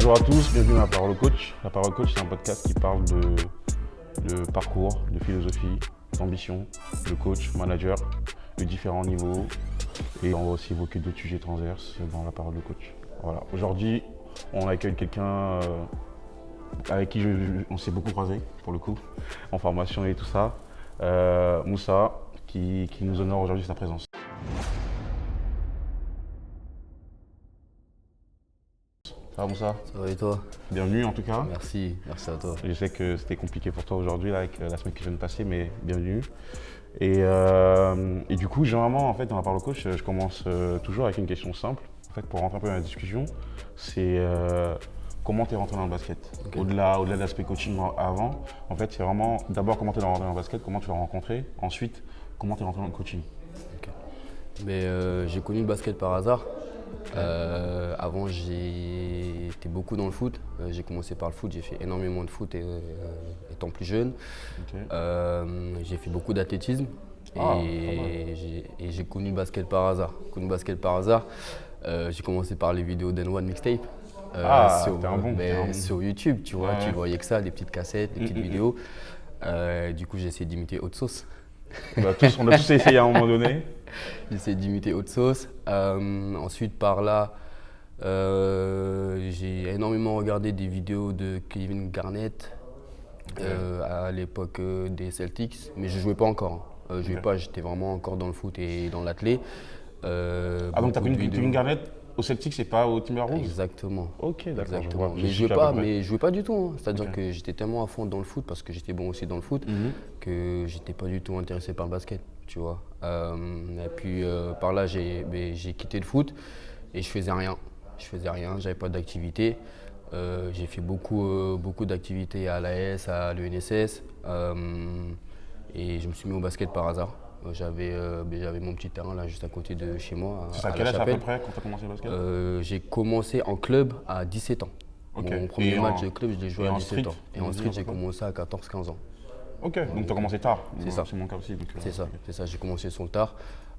Bonjour à tous, bienvenue à La Parole au Coach. La Parole au Coach, c'est un podcast qui parle de parcours, de philosophie, d'ambition, de coach, manager, de différents niveaux. Et on va aussi évoquer d'autres sujets transverses dans La Parole au Coach. Voilà. Aujourd'hui, on accueille quelqu'un avec qui on s'est beaucoup croisé, pour le coup, en formation et tout ça. Moussa, qui nous honore aujourd'hui de sa présence. Ça va Moussa? Ça va et toi? Bienvenue en tout cas. Merci à toi. Je sais que c'était compliqué pour toi aujourd'hui avec la semaine qui vient de passer, mais bienvenue. Et du coup, généralement, en fait, dans La Parole au Coach, je commence toujours avec une question simple. En fait, pour rentrer un peu dans la discussion, c'est comment tu es rentré dans le basket. Okay. Au-delà de l'aspect coaching avant, en fait, c'est vraiment d'abord comment tu es rentré dans le basket, comment tu l'as rencontré, ensuite comment tu es rentré dans le coaching. Okay. Mais j'ai connu le basket par hasard. Avant, j'étais beaucoup dans le foot. J'ai commencé par le foot, j'ai fait énormément de foot étant plus jeune. Okay. J'ai fait beaucoup d'athlétisme et j'ai connu le basket par hasard. J'ai commencé par les vidéos d'N1 Mixtape. Sur YouTube, tu vois, tu voyais que ça, des petites cassettes, des petites vidéos. Du coup, j'ai essayé d'imiter Hot Sauce. On a tous essayé à un moment donné. J'ai essayé d'imiter Hot Sauce. Ensuite, par là, j'ai énormément regardé des vidéos de Kevin Garnett à l'époque des Celtics, mais je ne jouais pas encore. J'étais vraiment encore dans le foot et dans l'athlé. Donc tu as connu Kevin Garnett au Celtics et pas au Timberwolves? Exactement. Ok, d'accord. Mais je jouais pas du tout. Hein. C'est-à-dire que j'étais tellement à fond dans le foot, parce que j'étais bon aussi dans le foot, que j'étais pas du tout intéressé par le basket, tu vois. Et puis par là, j'ai quitté le foot et je faisais rien. J'avais pas d'activité. J'ai fait beaucoup d'activités à l'AS, à l'ENSS, et je me suis mis au basket par hasard. J'avais mon petit terrain là juste à côté de chez moi. C'est à quel âge à peu près quand tu as commencé le basket? J'ai commencé en club à 17 ans. Okay. Mon premier match de club, je l'ai joué à 17 ans. Et en street, j'ai commencé à 14-15 ans. Ok, donc tu as commencé tard. C'est ça. C'est mon cas aussi. C'est ça, j'ai commencé sur le tard.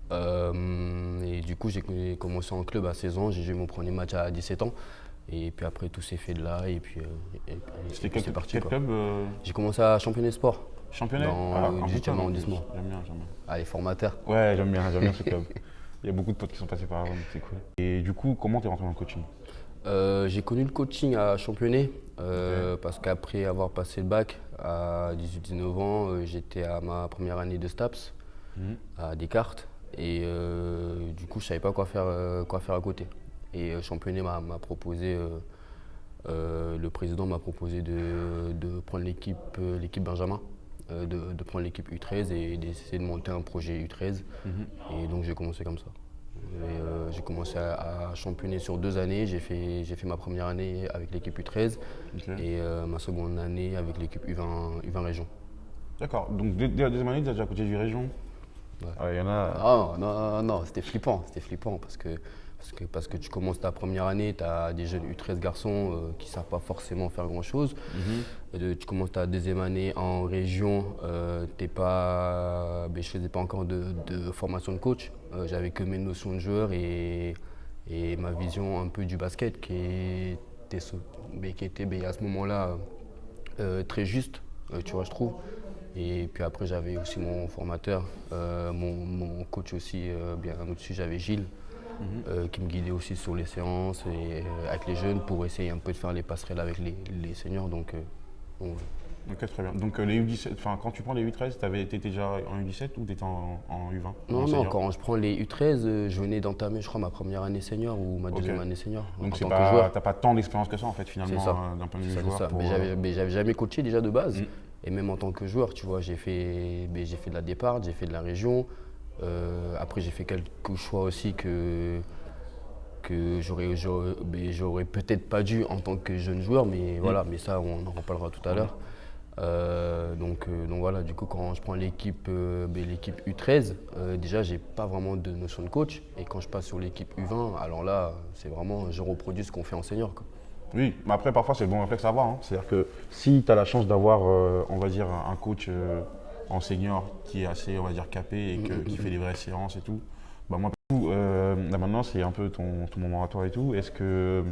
Et du coup, j'ai commencé en club à 16 ans, j'ai joué mon premier match à 17 ans. Et puis après, tout s'est fait de là. Et puis c'est parti. Quel club J'ai commencé à Championnet Sport. Championnet dans le 18e arrondissement. J'aime bien. Les formateurs. Ouais, j'aime bien ce club. Il y a beaucoup de potes qui sont passés par là, c'est cool. Et du coup, comment tu es rentré dans le coaching? J'ai connu le coaching à Championnet parce qu'après avoir passé le bac à 18-19 ans, j'étais à ma première année de STAPS à Descartes. Et du coup, je ne savais pas quoi faire à côté. Et Championnet m'a proposé, le président m'a proposé de prendre l'équipe Benjamin. De prendre l'équipe U13 et d'essayer de monter un projet U13. Et donc j'ai commencé comme ça. J'ai commencé à championner sur 2 années. J'ai fait ma première année avec l'équipe U13 et ma seconde année avec l'équipe U20 Région. D'accord, donc dès la deuxième année, tu as déjà coaché du Région? Ouais. Y en a... Non, c'était flippant parce que tu commences ta première année, tu as des jeunes U13 garçons qui ne savent pas forcément faire grand-chose. Tu commences ta deuxième année en région, je ne faisais pas encore de formation de coach. J'avais que mes notions de joueur et ma vision un peu du basket qui était à ce moment-là très juste, tu vois, je trouve. Et puis après, j'avais aussi mon formateur, mon coach aussi, bien au-dessus, j'avais Gilles. Qui me guidait aussi sur les séances et avec les jeunes pour essayer un peu de faire les passerelles avec les seniors. Donc, Ok, très bien. Donc les U17, quand tu prends les U13, tu étais déjà en U17 ou tu étais en U20? Non, quand je prends les U13, je venais d'entamer, je crois, ma première année senior ou ma deuxième année senior. Donc tu n'as pas tant d'expérience que ça en fait finalement d'un point de vue joueur. Mais j'avais jamais coaché déjà de base. Et même en tant que joueur, tu vois, j'ai fait de la départ, j'ai fait de la région. Après, j'ai fait quelques choix aussi que j'aurais peut-être pas dû en tant que jeune joueur, mais voilà, mais ça, on en reparlera tout à l'heure. Donc voilà, du coup, quand je prends l'équipe U13, déjà, j'ai pas vraiment de notion de coach. Et quand je passe sur l'équipe U20, alors là, c'est vraiment, je reproduis ce qu'on fait en senior, quoi. Oui, mais après, parfois, c'est le bon réflexe à avoir. C'est-à-dire que si tu as la chance d'avoir, on va dire, un coach en senior qui est assez, on va dire, capé et qui fait des vraies séances et tout, bah moi, là maintenant, c'est un peu ton moment à toi et tout. Est-ce que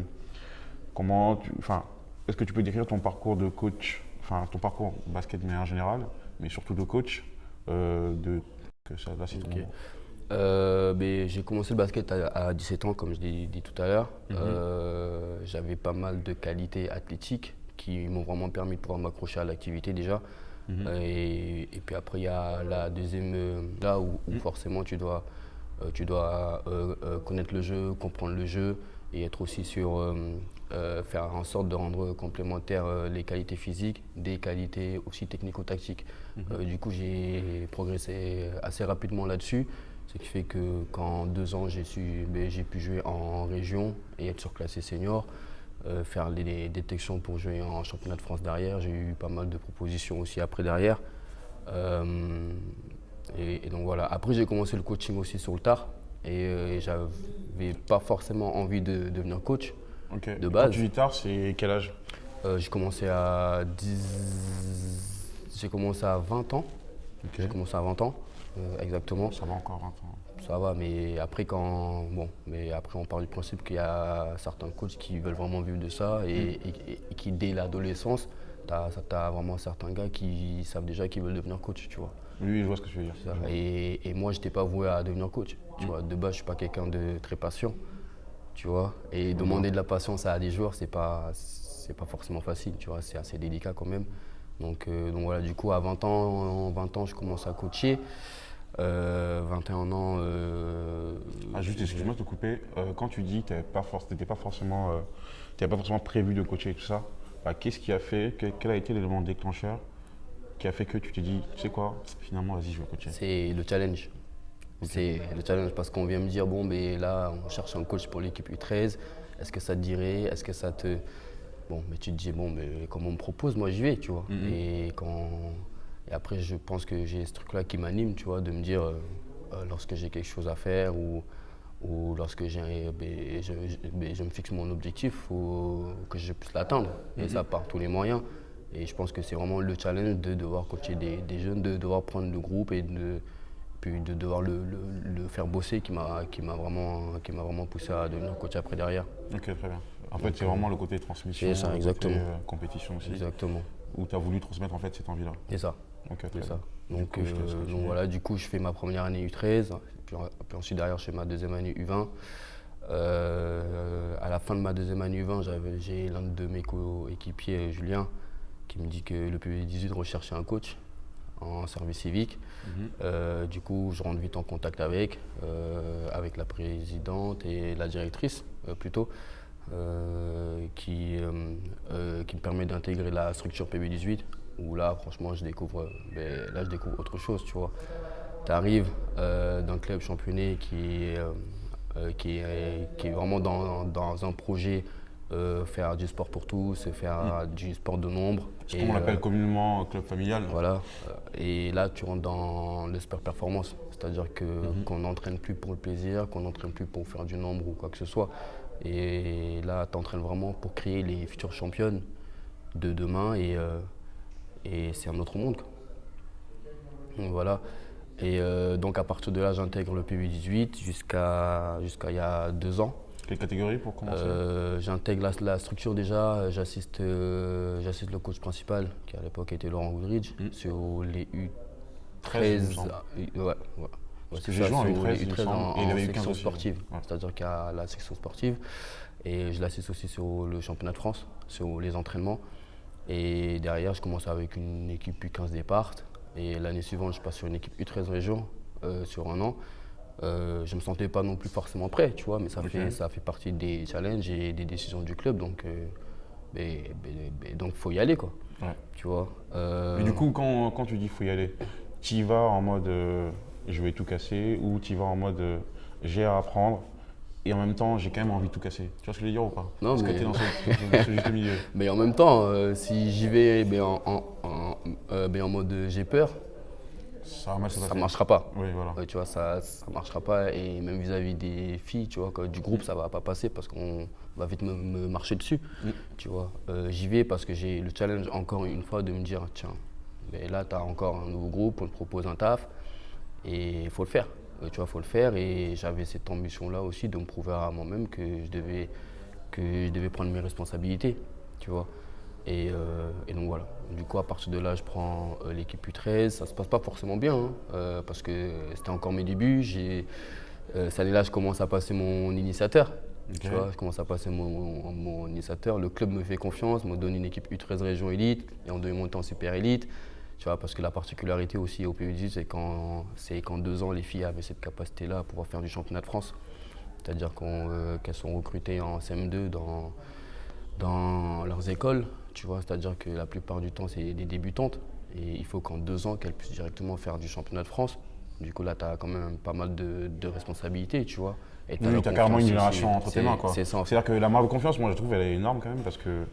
Est-ce que tu peux décrire ton parcours de coach, ton parcours basket de manière générale, mais surtout de coach, que ça, là, c'est ton moment. J'ai commencé le basket à 17 ans, comme je l'ai dit tout à l'heure. J'avais pas mal de qualités athlétiques qui m'ont vraiment permis de pouvoir m'accrocher à l'activité déjà. Et puis après, il y a la deuxième, là où forcément tu dois connaître le jeu, comprendre le jeu et être aussi sur faire en sorte de rendre complémentaires les qualités physiques des qualités aussi technico-tactiques. Du coup, j'ai progressé assez rapidement là-dessus. Ce qui fait que qu'en 2 ans, j'ai pu jouer en région et être surclassé senior, faire les détections pour jouer en championnat de France derrière. J'ai eu pas mal de propositions aussi après derrière. Et donc voilà. Après, j'ai commencé le coaching aussi sur le tard et j'avais pas forcément envie de devenir coach de base. Quand tu dis tard, c'est quel âge? J'ai commencé à 20 ans. J'ai commencé à 20 ans. Exactement. Ça va encore 20 ans. Ça va, mais après, on part du principe qu'il y a certains coachs qui veulent vraiment vivre de ça et qui, dès l'adolescence, t'as vraiment certains gars qui savent déjà qu'ils veulent devenir coach, tu vois. Oui, je vois ce que tu veux dire. Et moi, je n'étais pas voué à devenir coach. Tu vois. De base, je ne suis pas quelqu'un de très patient, tu vois. Et demander de la patience à des joueurs, c'est pas forcément facile, tu vois. C'est assez délicat quand même. Donc voilà, du coup, à 20 ans, je commence à coacher. 21 ans. Juste, excuse-moi de te couper. Quand tu dis que tu n'avais pas forcément prévu de coacher et tout ça, qu'est-ce qui a fait, quel a été l'élément déclencheur qui a fait que tu t'es dit, tu sais quoi, finalement, vas-y, je vais coacher? C'est le challenge. Okay. C'est le challenge parce qu'on vient me dire, bon, mais là, on cherche un coach pour l'équipe U13. Est-ce que ça te dirait? Est-ce que ça te. Bon, mais tu te dis, bon, mais comme on me propose, moi, j'y vais, tu vois. Et après, je pense que j'ai ce truc-là qui m'anime, tu vois, de me dire, lorsque j'ai quelque chose à faire ou lorsque je me fixe mon objectif, il faut que je puisse l'atteindre. Et ça par tous les moyens. Et je pense que c'est vraiment le challenge de devoir coacher des jeunes, de devoir prendre le groupe et puis de devoir le faire bosser qui m'a vraiment poussé à devenir coach après derrière. Ok, très bien. En fait, c'est vraiment le côté transmission, c'est ça, exactement. Le côté compétition aussi. Exactement. Où tu as voulu transmettre en fait cette envie-là. C'est ça. Ok, c'est ça. Donc voilà, du coup, je fais ma première année U13, puis ensuite derrière, je fais ma deuxième année U20. À la fin de ma deuxième année U20, j'ai l'un de mes coéquipiers, Julien, qui me dit que le PB18 recherchait un coach en service civique. Du coup, je rentre vite en contact avec la présidente et la directrice plutôt, qui me permet d'intégrer la structure PB18. Où là, franchement, je découvre autre chose, tu vois. Tu arrives d'un club championné qui est vraiment dans un projet, faire du sport pour tous, faire du sport de nombre. Ce qu'on appelle communément club familial. Voilà. Et là, tu rentres dans le sport performance. C'est-à-dire qu'on n'entraîne plus pour le plaisir, qu'on n'entraîne plus pour faire du nombre ou quoi que ce soit. Et là, tu entraînes vraiment pour créer les futures championnes de demain. Et c'est un autre monde. Donc, voilà. Et donc à partir de là, j'intègre le PB18 jusqu'à il y a 2 ans. Quelle catégorie pour commencer? J'intègre la structure déjà, j'assiste le coach principal, qui à l'époque était Laurent Goodridge, sur les U13. Ouais. C'est ça, sur les U13 en section sportive. Ouais. C'est-à-dire qu'il y a la section sportive. Et je l'assiste aussi sur le championnat de France, sur les entraînements. Et derrière, je commence avec une équipe U15 départ. Et l'année suivante, je passe sur une équipe U13 région sur 1 an. Je ne me sentais pas non plus forcément prêt, tu vois, mais ça fait partie des challenges et des décisions du club. Donc, il faut y aller, quoi. Ouais. Tu vois. Mais du coup, quand tu dis qu'il faut y aller, tu y vas en mode je vais tout casser ou tu y vas en mode j'ai à apprendre et en même temps j'ai quand même envie de tout casser. Tu vois ce que je veux dire ou pas? Non, parce que tu es dans ce juste milieu. Mais en même temps, si j'y vais en mode j'ai peur, ça ne marchera pas. Oui, voilà. Tu vois, ça marchera pas. Et même vis-à-vis des filles, tu vois, du groupe, ça va pas passer parce qu'on va vite me marcher dessus. Tu vois, j'y vais parce que j'ai le challenge encore une fois de me dire tiens, mais là tu as encore un nouveau groupe, on te propose un taf et il faut le faire. Tu vois, faut le faire. Et j'avais cette ambition-là aussi de me prouver à moi-même que je devais que je devais prendre mes responsabilités, tu vois. Et donc voilà. Du coup, à partir de là, je prends l'équipe U13. Ça se passe pas forcément bien, hein, parce que c'était encore mes débuts. Cette année-là, je commence à passer mon initiateur. Tu vois, je commence à passer mon initiateur. Le club me fait confiance, me donne une équipe U13 région élite et on doit monter en super élite. Tu vois, parce que la particularité aussi au PU18, c'est qu'en 2 ans, les filles avaient cette capacité-là à pouvoir faire du championnat de France. C'est-à-dire qu'elles sont recrutées en CM2 dans leurs écoles. Tu vois, c'est-à-dire que la plupart du temps, c'est des débutantes. Et il faut qu'en 2 ans, qu'elles puissent directement faire du championnat de France. Du coup, là, tu as quand même pas mal de responsabilités, tu vois. Oui, tu as carrément une génération entre tes mains, quoi. C'est ça. C'est-à-dire que la marque de confiance, moi, je trouve, elle est énorme quand même parce que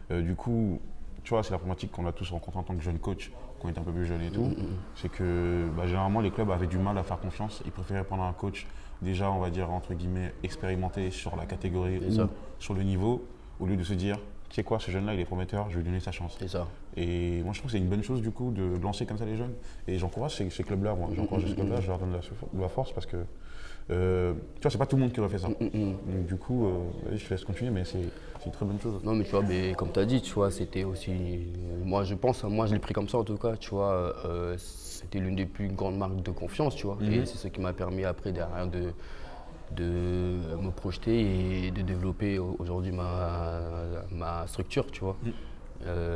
du coup, tu vois, c'est la problématique qu'on a tous rencontrée en tant que jeune coach, quand on était un peu plus jeune et tout. C'est que généralement, les clubs avaient du mal à faire confiance. Ils préféraient prendre un coach déjà, on va dire, entre guillemets, expérimenté sur la catégorie ou sur le niveau, au lieu de se dire, tu sais quoi, ce jeune-là, il est prometteur, je vais lui donner sa chance. C'est ça. Et moi, je trouve que c'est une bonne chose, du coup, de lancer comme ça les jeunes. Et j'encourage ces clubs-là, moi. J'encourage ces clubs-là, je leur donne de la force parce que, tu vois, c'est pas tout le monde qui aurait fait ça. Donc, du coup, je te laisse continuer, mais c'est une très bonne chose. Non, mais tu vois, mais comme tu as dit, tu vois, c'était aussi. Moi, je pense, moi, je l'ai pris comme ça en tout cas, tu vois. C'était l'une des plus grandes marques de confiance, tu vois. Et c'est ce qui m'a permis après, derrière, de me projeter et de développer aujourd'hui ma structure, tu vois.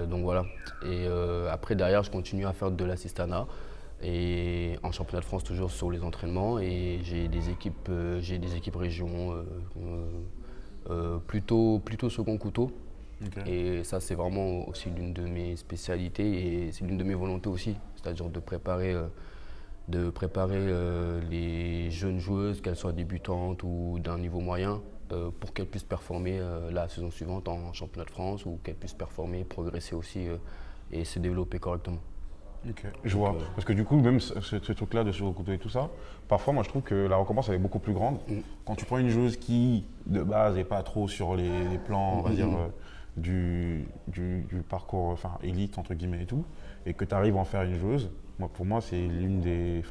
Donc voilà. Et après, derrière, je continue à faire de l'assistanat. Et en championnat de France, toujours sur les entraînements. Et j'ai des équipes région plutôt second couteau. Okay. Et ça, c'est vraiment aussi l'une de mes spécialités et c'est l'une de mes volontés aussi. C'est-à-dire de préparer les jeunes joueuses, qu'elles soient débutantes ou d'un niveau moyen, pour qu'elles puissent performer la saison suivante en championnat de France ou qu'elles puissent performer, progresser aussi et se développer correctement. Ok, je vois. Parce que du coup, même ce truc-là de se recouper et tout ça, parfois, moi, je trouve que la récompense elle est beaucoup plus grande. Quand tu prends une joueuse qui, de base, n'est pas trop sur les plans, on va dire, du parcours élite, entre guillemets et tout, et que tu arrives à en faire une joueuse, pour moi, c'est l'une des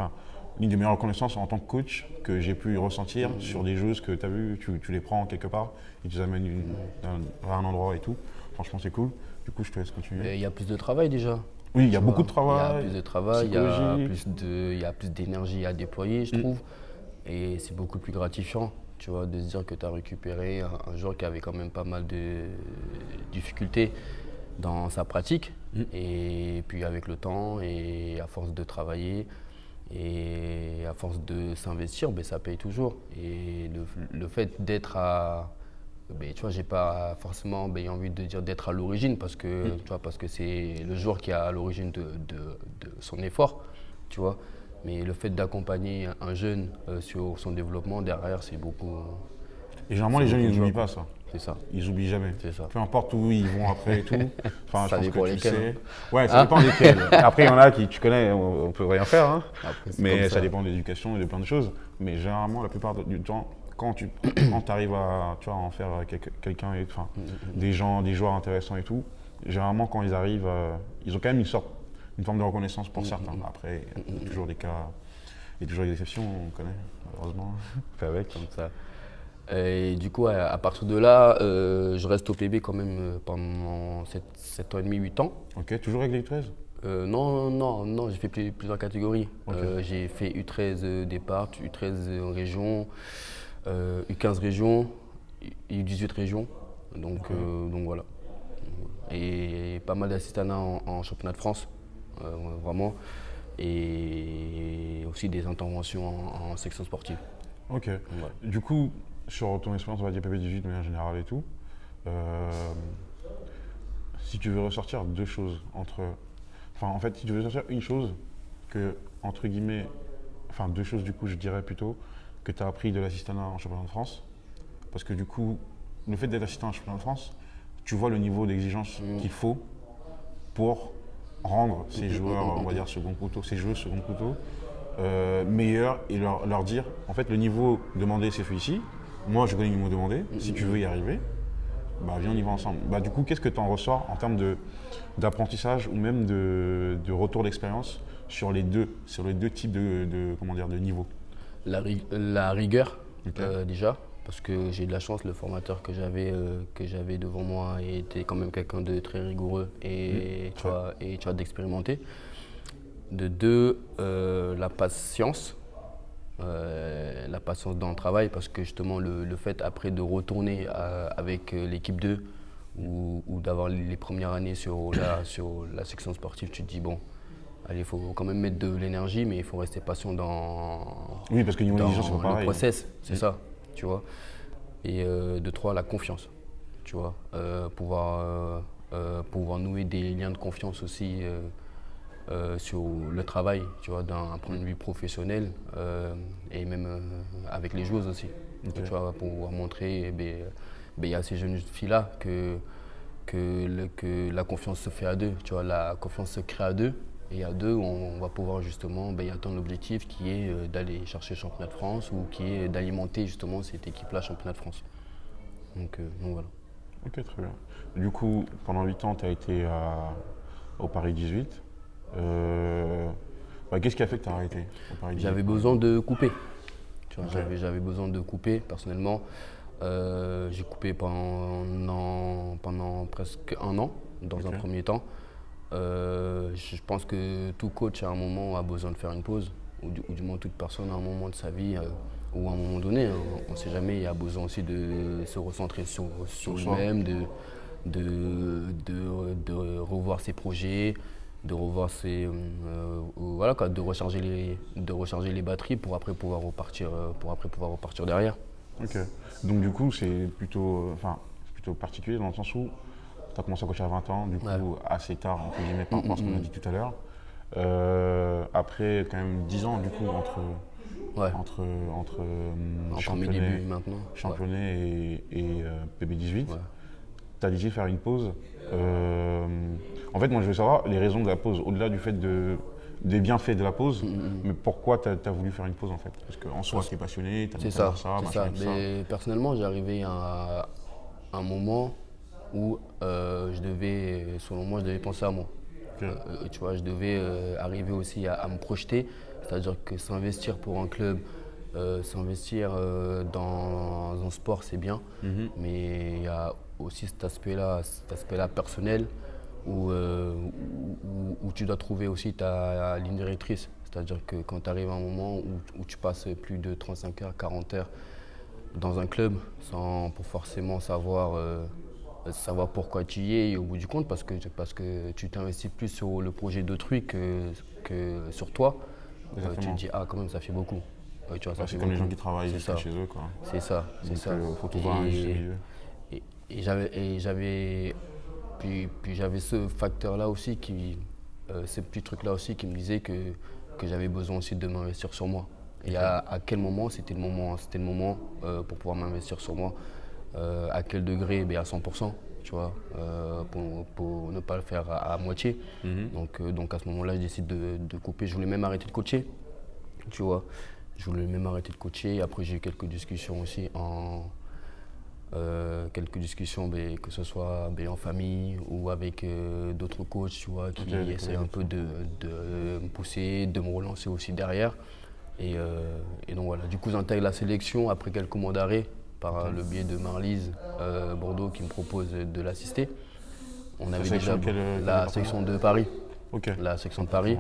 meilleures reconnaissances en tant que coach que j'ai pu ressentir sur des joueuses que tu as vues, tu les prends quelque part et tu les amènes à un endroit et tout. Franchement, c'est cool. Du coup, je te laisse continuer. Il y a plus de travail déjà. Oui, il y a beaucoup de travail. Il y a plus de travail, il y a plus d'énergie à déployer, je trouve. Et c'est beaucoup plus gratifiant, tu vois, de se dire que tu as récupéré un joueur qui avait quand même pas mal de difficultés dans sa pratique. Et puis avec le temps et à force de travailler et à force de s'investir, ça paye toujours. Et le fait d'être à... tu vois, j'ai pas forcément envie de dire d'être à l'origine parce que, tu vois, parce que c'est le joueur qui est à l'origine de son effort, tu vois. Mais le fait d'accompagner un jeune sur son développement, derrière, c'est beaucoup... Et généralement, les jeunes, ils n'oublient pas ça. C'est ça. Ils n'oublient jamais. C'est ça. Peu importe où ils vont après et tout. Enfin, ça dépend lesquels. Ouais, ça dépend desquels. Après, il y en a qui, tu connais, on peut rien faire. Hein. Après, mais ça dépend de l'éducation et de plein de choses. Mais généralement, la plupart du temps, quand tu arrives à en faire quelqu'un, des joueurs intéressants et tout, généralement quand ils arrivent, ils ont quand même une forme de reconnaissance pour certains. Après, il y a toujours des cas, il y a toujours des exceptions, on connaît, malheureusement. Fait avec, comme ça. Et du coup, à partir de là, je reste au PB quand même pendant 7 ans et demi, 8 ans. Ok, toujours avec les U13 Non, j'ai fait plusieurs catégories. Okay. J'ai fait U13 départ, U13 région, U15 région, U18 région. Donc voilà. Et pas mal d'assistanats en championnat de France, vraiment. Et aussi des interventions en section sportive. Ok. Ouais. Du coup, sur ton expérience, on va dire PB18 de manière générale et tout, si tu veux ressortir deux choses si tu veux ressortir une chose que, entre guillemets, deux choses du coup, je dirais plutôt, que tu as appris de l'assistanat en championnat de France, parce que du coup, le fait d'être assistant en championnat de France, tu vois le niveau d'exigence qu'il faut pour rendre ces joueurs, on va dire second couteau, meilleurs et leur dire, en fait, le niveau demandé, c'est celui-ci. Moi, je connais le niveau demandé. Si tu veux y arriver, viens, on y va ensemble. Du coup, qu'est-ce que tu en ressors en termes d'apprentissage ou même de retour d'expérience sur les deux types de niveaux? La rigueur, okay. Déjà, parce que j'ai eu de la chance, le formateur que j'avais devant moi était quand même quelqu'un de très rigoureux et, tu vois, d'expérimenté. De deux, la patience. La patience dans le travail, parce que justement le fait après de retourner avec l'équipe 2 ou d'avoir les premières années sur la section sportive, tu te dis bon, allez, il faut quand même mettre de l'énergie, mais il faut rester patient Oui, parce que niveau exigence, c'est pas le pareil. process, c'est ça, tu vois. Et de trois, la confiance, tu vois. Pouvoir nouer des liens de confiance aussi sur le travail, tu vois, d'un point de vue professionnel et même avec les joueuses aussi. Okay. Tu vois, pour pouvoir montrer à ces jeunes filles-là que la confiance se fait à deux, tu vois, la confiance se crée à deux. Et à deux, on va pouvoir justement atteindre l'objectif qui est d'aller chercher le championnat de France ou qui est d'alimenter justement cette équipe-là championnat de France. Donc voilà. Ok, très bien. Du coup, pendant 8 ans, tu as été au Paris 18. Qu'est-ce qui a fait que tu as arrêté au Paris 18? J'avais besoin de couper. Tu vois, Okay. j'avais besoin de couper personnellement. J'ai coupé pendant presque un an, dans un premier temps. Je pense que tout coach à un moment a besoin de faire une pause, ou du moins toute personne à un moment de sa vie, ou à un moment donné, on ne sait jamais, il y a besoin aussi de se recentrer sur lui-même, de revoir ses projets, de revoir de recharger les batteries pour après pouvoir repartir derrière. Ok. Donc du coup, c'est plutôt particulier dans le sens où tu as commencé à coacher à 20 ans, du coup assez tard, entre guillemets, par rapport à ce qu'on a dit tout à l'heure. Après quand même 10 ans du coup entre mes débuts maintenant. Championnat et PB18. Tu as décidé de faire une pause. En fait, moi je veux savoir les raisons de la pause, au-delà du fait des bienfaits de la pause, mais pourquoi tu as voulu faire une pause en fait? Parce qu'en soi, tu es passionné, tu as ça. Mais personnellement, j'arrivais à un moment où selon moi, je devais penser à moi. Okay. Tu vois, je devais arriver aussi à me projeter, c'est-à-dire que s'investir pour un club, s'investir dans un sport, c'est bien, mais il y a aussi cet aspect-là personnel où tu dois trouver aussi ta ligne directrice. C'est-à-dire que quand tu arrives à un moment où tu passes plus de 35 heures, 40 heures dans un club sans pour forcément savoir pourquoi tu y es et au bout du compte, parce que tu t'investis plus sur le projet d'autrui que sur toi, tu te dis ah quand même ça fait beaucoup. Tu vois, c'est comme les gens qui travaillent chez eux quoi. C'est ça. Faut trouver un juste milieu. Puis j'avais ce facteur-là aussi, ce petit truc-là aussi qui me disait que j'avais besoin aussi de m'investir sur moi. Et à quel moment c'était le moment pour pouvoir m'investir sur moi. À quel degré? À 100%, tu vois, pour ne pas le faire à moitié. Donc à ce moment-là, je décide de couper. Je voulais même arrêter de coacher, tu vois. Après, j'ai eu quelques discussions aussi que ce soit en famille ou avec d'autres coachs, tu vois, qui essaient un peu de me pousser, de me relancer aussi derrière. Et donc voilà, du coup j'intègre la sélection après quelques mois d'arrêt par le biais de Marlise Bordeaux qui me propose de l'assister. On avait déjà la section de Paris. Okay. La section de Paris.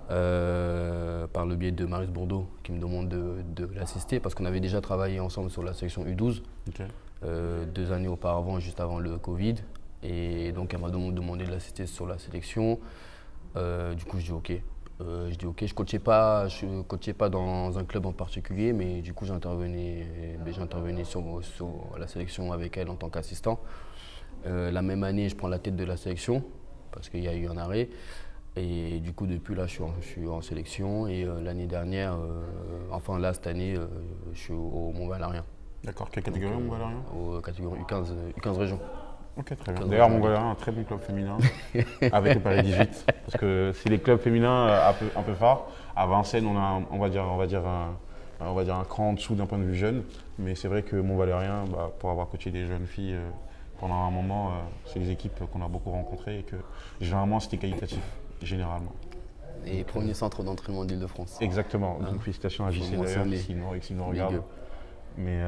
Par le biais de Marlise Bordeaux qui me demande de l'assister parce qu'on avait déjà travaillé ensemble sur la section U12 2 années auparavant, juste avant le Covid. Et donc elle m'a demandé de l'assister sur la sélection. Du coup je dis ok. Je coachais pas dans un club en particulier, mais du coup j'intervenais sur la sélection avec elle en tant qu'assistant. La même année, je prends la tête de la sélection parce qu'il y a eu un arrêt. Et du coup, depuis là, je suis en sélection. Et l'année dernière, cette année, je suis au Mont-Valérien. D'accord, quelle catégorie au Mont-Valérien? Aux catégories U15 régions. Ok, très bien. D'ailleurs, Mont-Valérien, un très bon club féminin avec le Paris 18. Parce que c'est les clubs féminins un peu phares. À Vincennes, on va dire un cran en dessous d'un point de vue jeune. Mais c'est vrai que Mont-Valérien, pour avoir coaché des jeunes filles pendant un moment, c'est des équipes qu'on a beaucoup rencontrées et que généralement c'était qualitatif, généralement. Et premier centre d'entraînement d'Île-de-France. Exactement. Donc félicitations à JC d'ailleurs, s'il nous regarde. Mais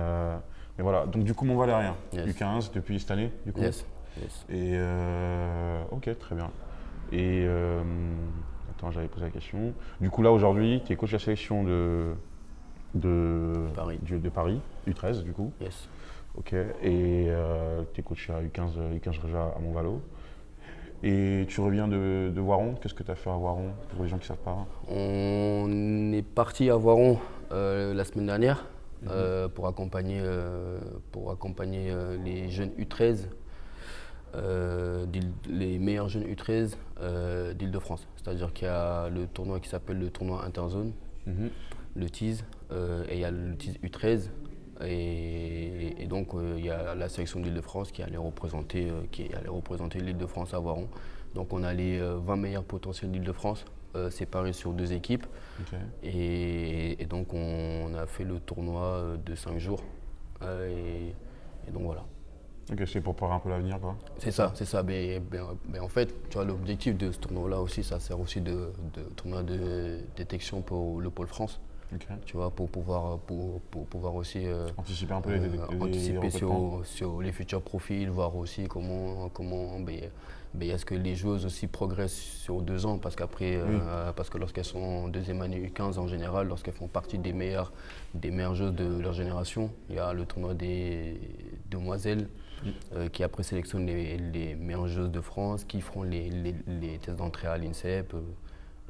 voilà, donc du coup, mon Valérien, Yes. U15 depuis cette année, du coup. Yes. Et ok, très bien. Et attends, j'avais posé la question. Du coup, là, aujourd'hui, tu es coach de la sélection Paris. de Paris, U13, du coup. Yes. Ok, et tu es coach à U15 déjà à Montvalo. Et tu reviens de Voiron. Qu'est-ce que tu as fait à Voiron, pour les gens qui ne savent pas? On est parti à Voiron la semaine dernière pour accompagner les jeunes U13, les meilleurs jeunes U13 d'Île-de-France. C'est-à-dire qu'il y a le tournoi qui s'appelle le tournoi Interzone, Mhm. le TIS, et il y a le TIS U13. Et donc il y a la sélection d'Île-de-France qui allait représenter l'Île-de-France à Voiron. Donc on a les 20 meilleurs potentiels d'Île-de-France séparés sur 2 équipes. Ok. Et donc on a fait le tournoi de 5 jours. Et donc voilà. Ok, c'est pour préparer un peu l'avenir, quoi. C'est ça. Mais en fait, tu vois, l'objectif de ce tournoi-là aussi, ça sert aussi de tournoi de détection pour le pôle France. Ok. Tu vois, pour pouvoir aussi Anticiper un peu les anticiper recrutements. sur les futurs profils, voir aussi comment est-ce que les joueuses aussi progressent sur 2 ans, parce qu'après, parce que lorsqu'elles sont en deuxième année U15 en général, lorsqu'elles font partie des meilleures joueuses de leur génération, il y a le tournoi des demoiselles qui après sélectionne les meilleures joueuses de France, qui feront les tests d'entrée à l'INSEP.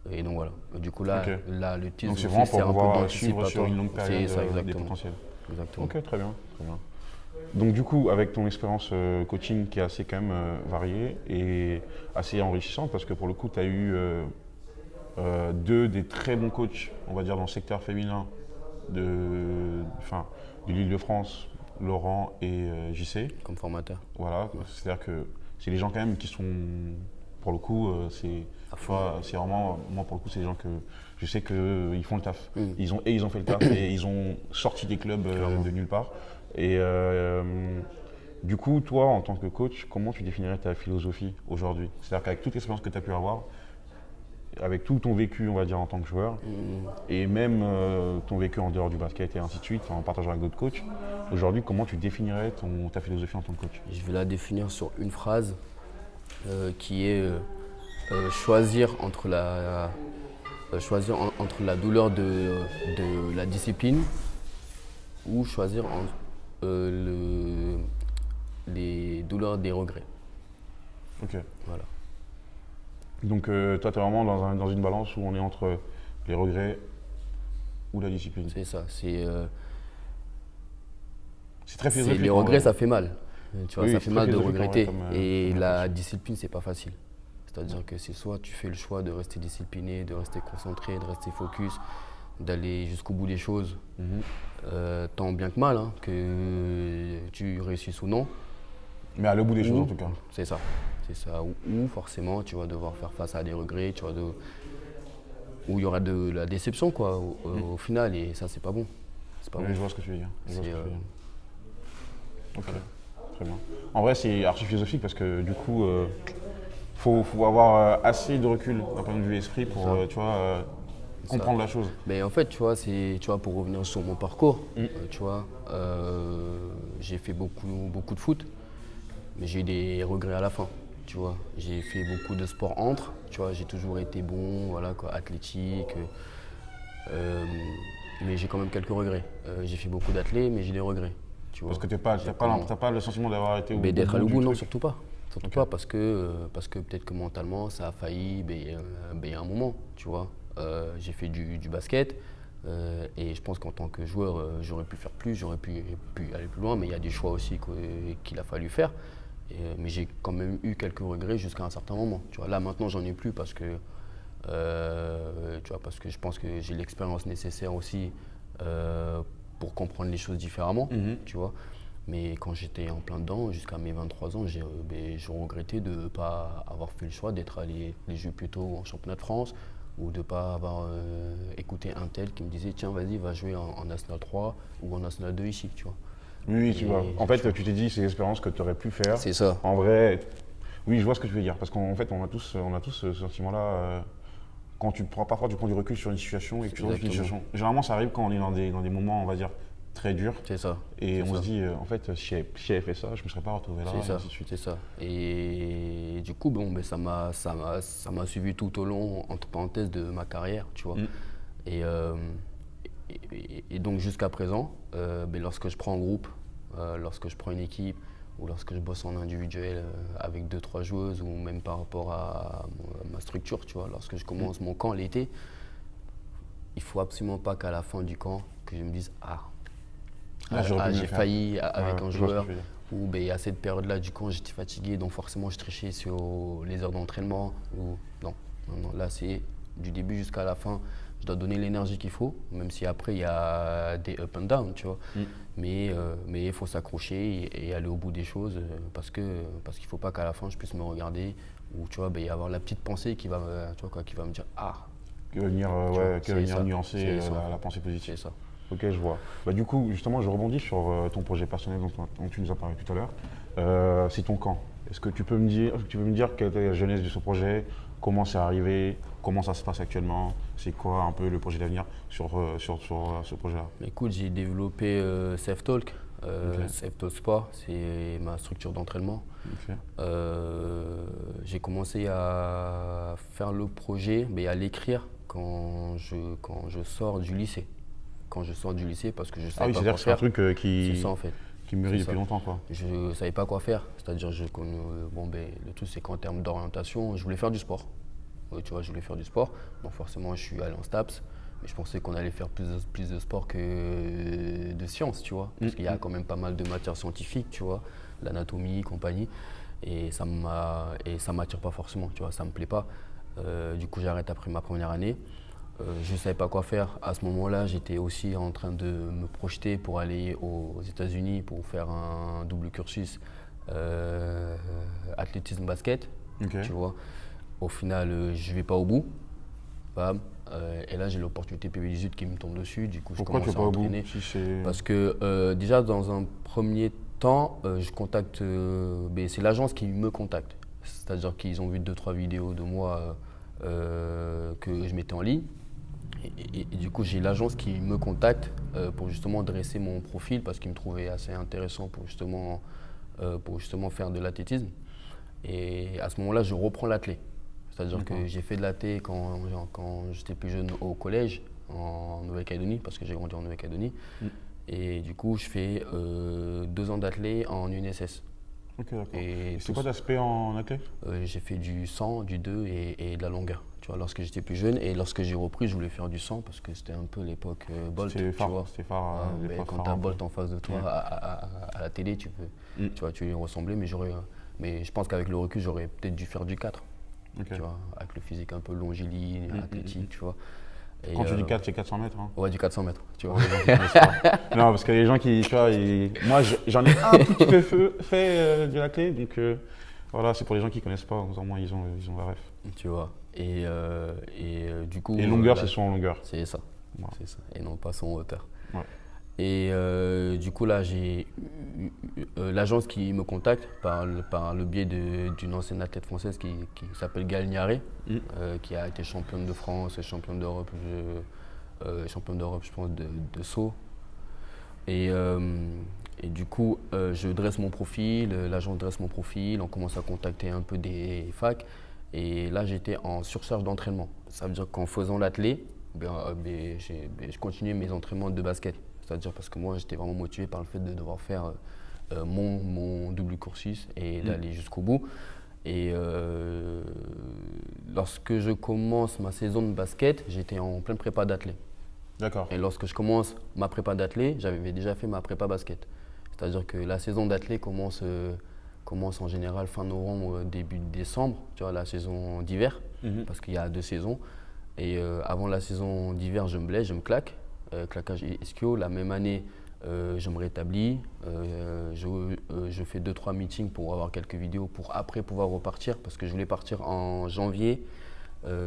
Et donc voilà. Du coup là, Ok. le TIS Donc c'est aussi vraiment pour sert un peu pouvoir suivre sur d'anticipateur. une longue période C'est ça, des exactement. potentiels. Exactement. Ok, très bien, très bien. Donc du coup, avec ton expérience coaching qui est assez quand même variée et assez enrichissante, parce que pour le coup, tu as eu 2 des très bons coachs, on va dire, dans le secteur féminin de l'Île-de-France, Laurent et JC. Comme formateur. Voilà, c'est-à-dire que c'est des gens quand même qui sont, pour le coup, c'est vraiment, moi pour le coup, c'est des gens que je sais qu'ils font le taf. Ils ont fait le taf et ils ont sorti des clubs de nulle part. Et du coup, toi, en tant que coach, comment tu définirais ta philosophie aujourd'hui? C'est-à-dire qu'avec toute l'expérience que tu as pu avoir, avec tout ton vécu, on va dire, en tant que joueur, et même ton vécu en dehors du basket et ainsi de suite, en partageant avec d'autres coachs, aujourd'hui, comment tu définirais ta philosophie en tant que coach? Je vais la définir sur une phrase qui est choisir entre la douleur de la discipline ou choisir entre les douleurs des regrets. Ok. Voilà. Donc toi, tu es vraiment dans une balance où on est entre les regrets ou la discipline. C'est ça. C'est très philosophique. Les en regrets, vrai. ça fait mal. Tu vois, Oui, ça c'est fait très mal de philosophique, en vrai, regretter. comme Et la approche. discipline, c'est pas facile. C'est-à-dire que c'est soit tu fais le choix de rester discipliné, de rester concentré, de rester focus, d'aller jusqu'au bout des choses, tant bien que mal, hein, que tu réussisses ou non. Mais à le bout des choses, en tout cas. C'est ça. Ou forcément, tu vas devoir faire face à des regrets, où il y aura de la déception, quoi, au final, et ça, c'est pas bon. C'est pas Oui, bon. je vois ce que tu veux dire. Je vois ce C'est, que tu veux dire. Ok, très bien. En vrai, c'est archi philosophique parce que du coup, faut avoir assez de recul d'un point de vue esprit pour, tu vois, comprendre la chose. Mais en fait, tu vois, pour revenir sur mon parcours, tu vois, j'ai fait beaucoup de foot, mais j'ai eu des regrets à la fin, tu vois. J'ai fait beaucoup de sport entre, tu vois, j'ai toujours été bon, voilà, quoi, athlétique, mais j'ai quand même quelques regrets. J'ai fait beaucoup d'athlé, mais j'ai des regrets, tu vois. Parce que t'as pas le sentiment d'avoir été au Mais d'être à bout le du bout, non, truc. surtout pas. Surtout pas, parce que peut-être que mentalement, ça a failli, il y a un moment, tu vois. J'ai fait du basket et je pense qu'en tant que joueur, j'aurais pu faire plus, j'aurais pu aller plus loin, mais il y a des choix aussi qu'il a fallu faire. Mais j'ai quand même eu quelques regrets jusqu'à un certain moment. Tu vois. Là, maintenant, j'en ai plus parce que, parce que je pense que j'ai l'expérience nécessaire aussi pour comprendre les choses différemment, tu vois. Mais quand j'étais en plein dedans, jusqu'à mes 23 ans, j'ai regretté de ne pas avoir fait le choix d'être allé les jouer plutôt en championnat de France ou de ne pas avoir écouté un tel qui me disait tiens vas-y va jouer en National 3 ou en National 2 ici, tu vois. Oui, tu vois. En fait, tu t'es dit c'est l'expérience que tu aurais pu faire. C'est ça. En vrai, oui, je vois ce que tu veux dire. Parce qu'en fait, on a tous ce sentiment-là. Quand parfois tu prends du recul sur une situation et que tu changes une situation. Généralement, ça arrive quand on est dans des moments, on va dire, très dur. C'est ça. Et c'est on ça. se dit, en fait, si j'avais fait ça, je ne me serais pas retrouvé là, C'est et ça, ainsi de suite. c'est ça. Et du coup, bon, ben, ça m'a suivi tout au long, entre parenthèses, de ma carrière, tu vois. Et, euh, et donc jusqu'à présent, ben, lorsque je prends un groupe, lorsque je prends une équipe, ou lorsque je bosse en individuel avec 2-3 joueuses, ou même par rapport à ma structure, tu vois, lorsque je commence mon camp l'été, il ne faut absolument pas qu'à la fin du camp, que je me dise « Ah, Là, j'aurais pu mieux j'ai faire. failli avec un Je vois ce que joueur tu veux dire. » ou ben, à cette période-là, du coup, j'étais fatigué, donc forcément, je trichais sur les heures d'entraînement. Ou non, non, là, c'est du début jusqu'à la fin. Je dois donner l'énergie qu'il faut, même si après, il y a des up and down, tu vois. Mais il faut s'accrocher et aller au bout des choses parce qu'il ne faut pas qu'à la fin, je puisse me regarder ou tu vois, ben, y avoir la petite pensée qui va, tu vois, quoi, qui va me dire « Ah !» Qui va venir, Tu vois, qui va venir ça. nuancer C'est ça. la pensée positive. C'est ça. Ok, je vois. Bah, du coup, justement, je rebondis sur ton projet personnel dont tu nous as parlé tout à l'heure. C'est ton camp. Est-ce que tu peux me dire quelle est la genèse de ce projet, comment c'est arrivé, comment ça se passe actuellement, c'est quoi un peu le projet d'avenir sur ce projet-là? Écoute, j'ai développé Self-Talk. Ok. Self-Talk Sport, c'est ma structure d'entraînement. Ok. J'ai commencé à faire le projet, mais à l'écrire quand je sors du lycée. Quand je sors du lycée, parce que je ne Ah savais oui, pas c'est-à-dire quoi que c'est un faire. truc C'est ça en fait. qui mûrit C'est depuis ça. longtemps, quoi. Je ne savais pas quoi faire. C'est-à-dire, bon, ben, le tout, c'est qu'en termes d'orientation, je voulais faire du sport. Ouais, tu vois, je voulais faire du sport. Donc forcément, je suis allé en STAPS. Mais je pensais qu'on allait faire plus de sport que de sciences, tu vois. Parce qu'il y a quand même pas mal de matières scientifiques, tu vois. L'anatomie, compagnie. Et ça m'attire pas forcément, tu vois. Ça me plaît pas. Du coup, j'arrête après ma première année. Je ne savais pas quoi faire. À ce moment-là, j'étais aussi en train de me projeter pour aller aux États-Unis pour faire un double cursus athlétisme basket. Ok. Tu vois. Au final, je ne vais pas au bout. Bam. Et là, j'ai l'opportunité PB18 qui me tombe dessus. Du coup, je Pourquoi tu commence vas à pas au bout entraîner. si c'est... Parce que déjà, dans un premier temps, je contacte. C'est l'agence qui me contacte. C'est-à-dire qu'ils ont vu 2-3 vidéos de moi que je mettais en ligne. Et du coup, j'ai l'agence qui me contacte pour justement dresser mon profil parce qu'ils me trouvaient assez intéressant pour justement faire de l'athlétisme. Et à ce moment-là, je reprends l'athlé. C'est-à-dire que j'ai fait de l'athlé quand j'étais plus jeune au collège en Nouvelle-Calédonie, parce que j'ai grandi en Nouvelle-Calédonie. Et du coup, je fais 2 ans d'athlé en UNSS. Ok, d'accord. Et Et c'est quoi l'aspect en athlète? j'ai fait du 100, du 2 et de la longueur. Tu vois, lorsque j'étais plus jeune et lorsque j'ai repris, je voulais faire du 100 parce que c'était un peu l'époque Bolt. C'était Tu vois. phare. Ouais, ben, quand tu as Bolt en face de toi à la télé, tu vois, tu lui ressemblais, mais je pense qu'avec le recul, j'aurais peut-être dû faire du 4. Ok. Tu vois, avec le physique un peu longiligne, athlétique, tu vois. Et, Quand tu dis 4, c'est 400 mètres. Hein. ouais, du 400 mètres, tu vois. Pour les gens qui connaissent pas. Non, parce que les gens qui, tu vois, moi j'en ai un tout petit peu fait de la clé, donc voilà, c'est pour les gens qui connaissent pas, au moins ils ont la ref. Tu vois. Et du coup. Et longueur, là, c'est soit en longueur. C'est ça. Voilà. C'est ça. Et non pas son hauteur. Ouais. Et du coup, là, j'ai l'agence qui me contacte par le biais d'une ancienne athlète française qui s'appelle Gaëlle Niaré, qui a été championne de France, championne d'Europe, je pense, de saut. Et du coup, je dresse mon profil, l'agence dresse mon profil, on commence à contacter un peu des facs. Et là, j'étais en surcharge d'entraînement. Ça veut dire qu'en faisant l'athlé, je continuais mes entraînements de basket. C'est-à-dire parce que moi, j'étais vraiment motivé par le fait de devoir faire mon double cursus et d'aller jusqu'au bout. Et lorsque je commence ma saison de basket, j'étais en pleine prépa d'athlé. D'accord. Et lorsque je commence ma prépa d'athlé, j'avais déjà fait ma prépa basket. C'est-à-dire que la saison d'athlé commence en général fin novembre, début décembre, tu vois, la saison d'hiver, parce qu'il y a 2 saisons. Et avant la saison d'hiver, je me blesse, je me claque, claquage ischio. La même année, je me rétablis, je fais 2-3 meetings pour avoir quelques vidéos pour après pouvoir repartir, parce que je voulais partir en janvier,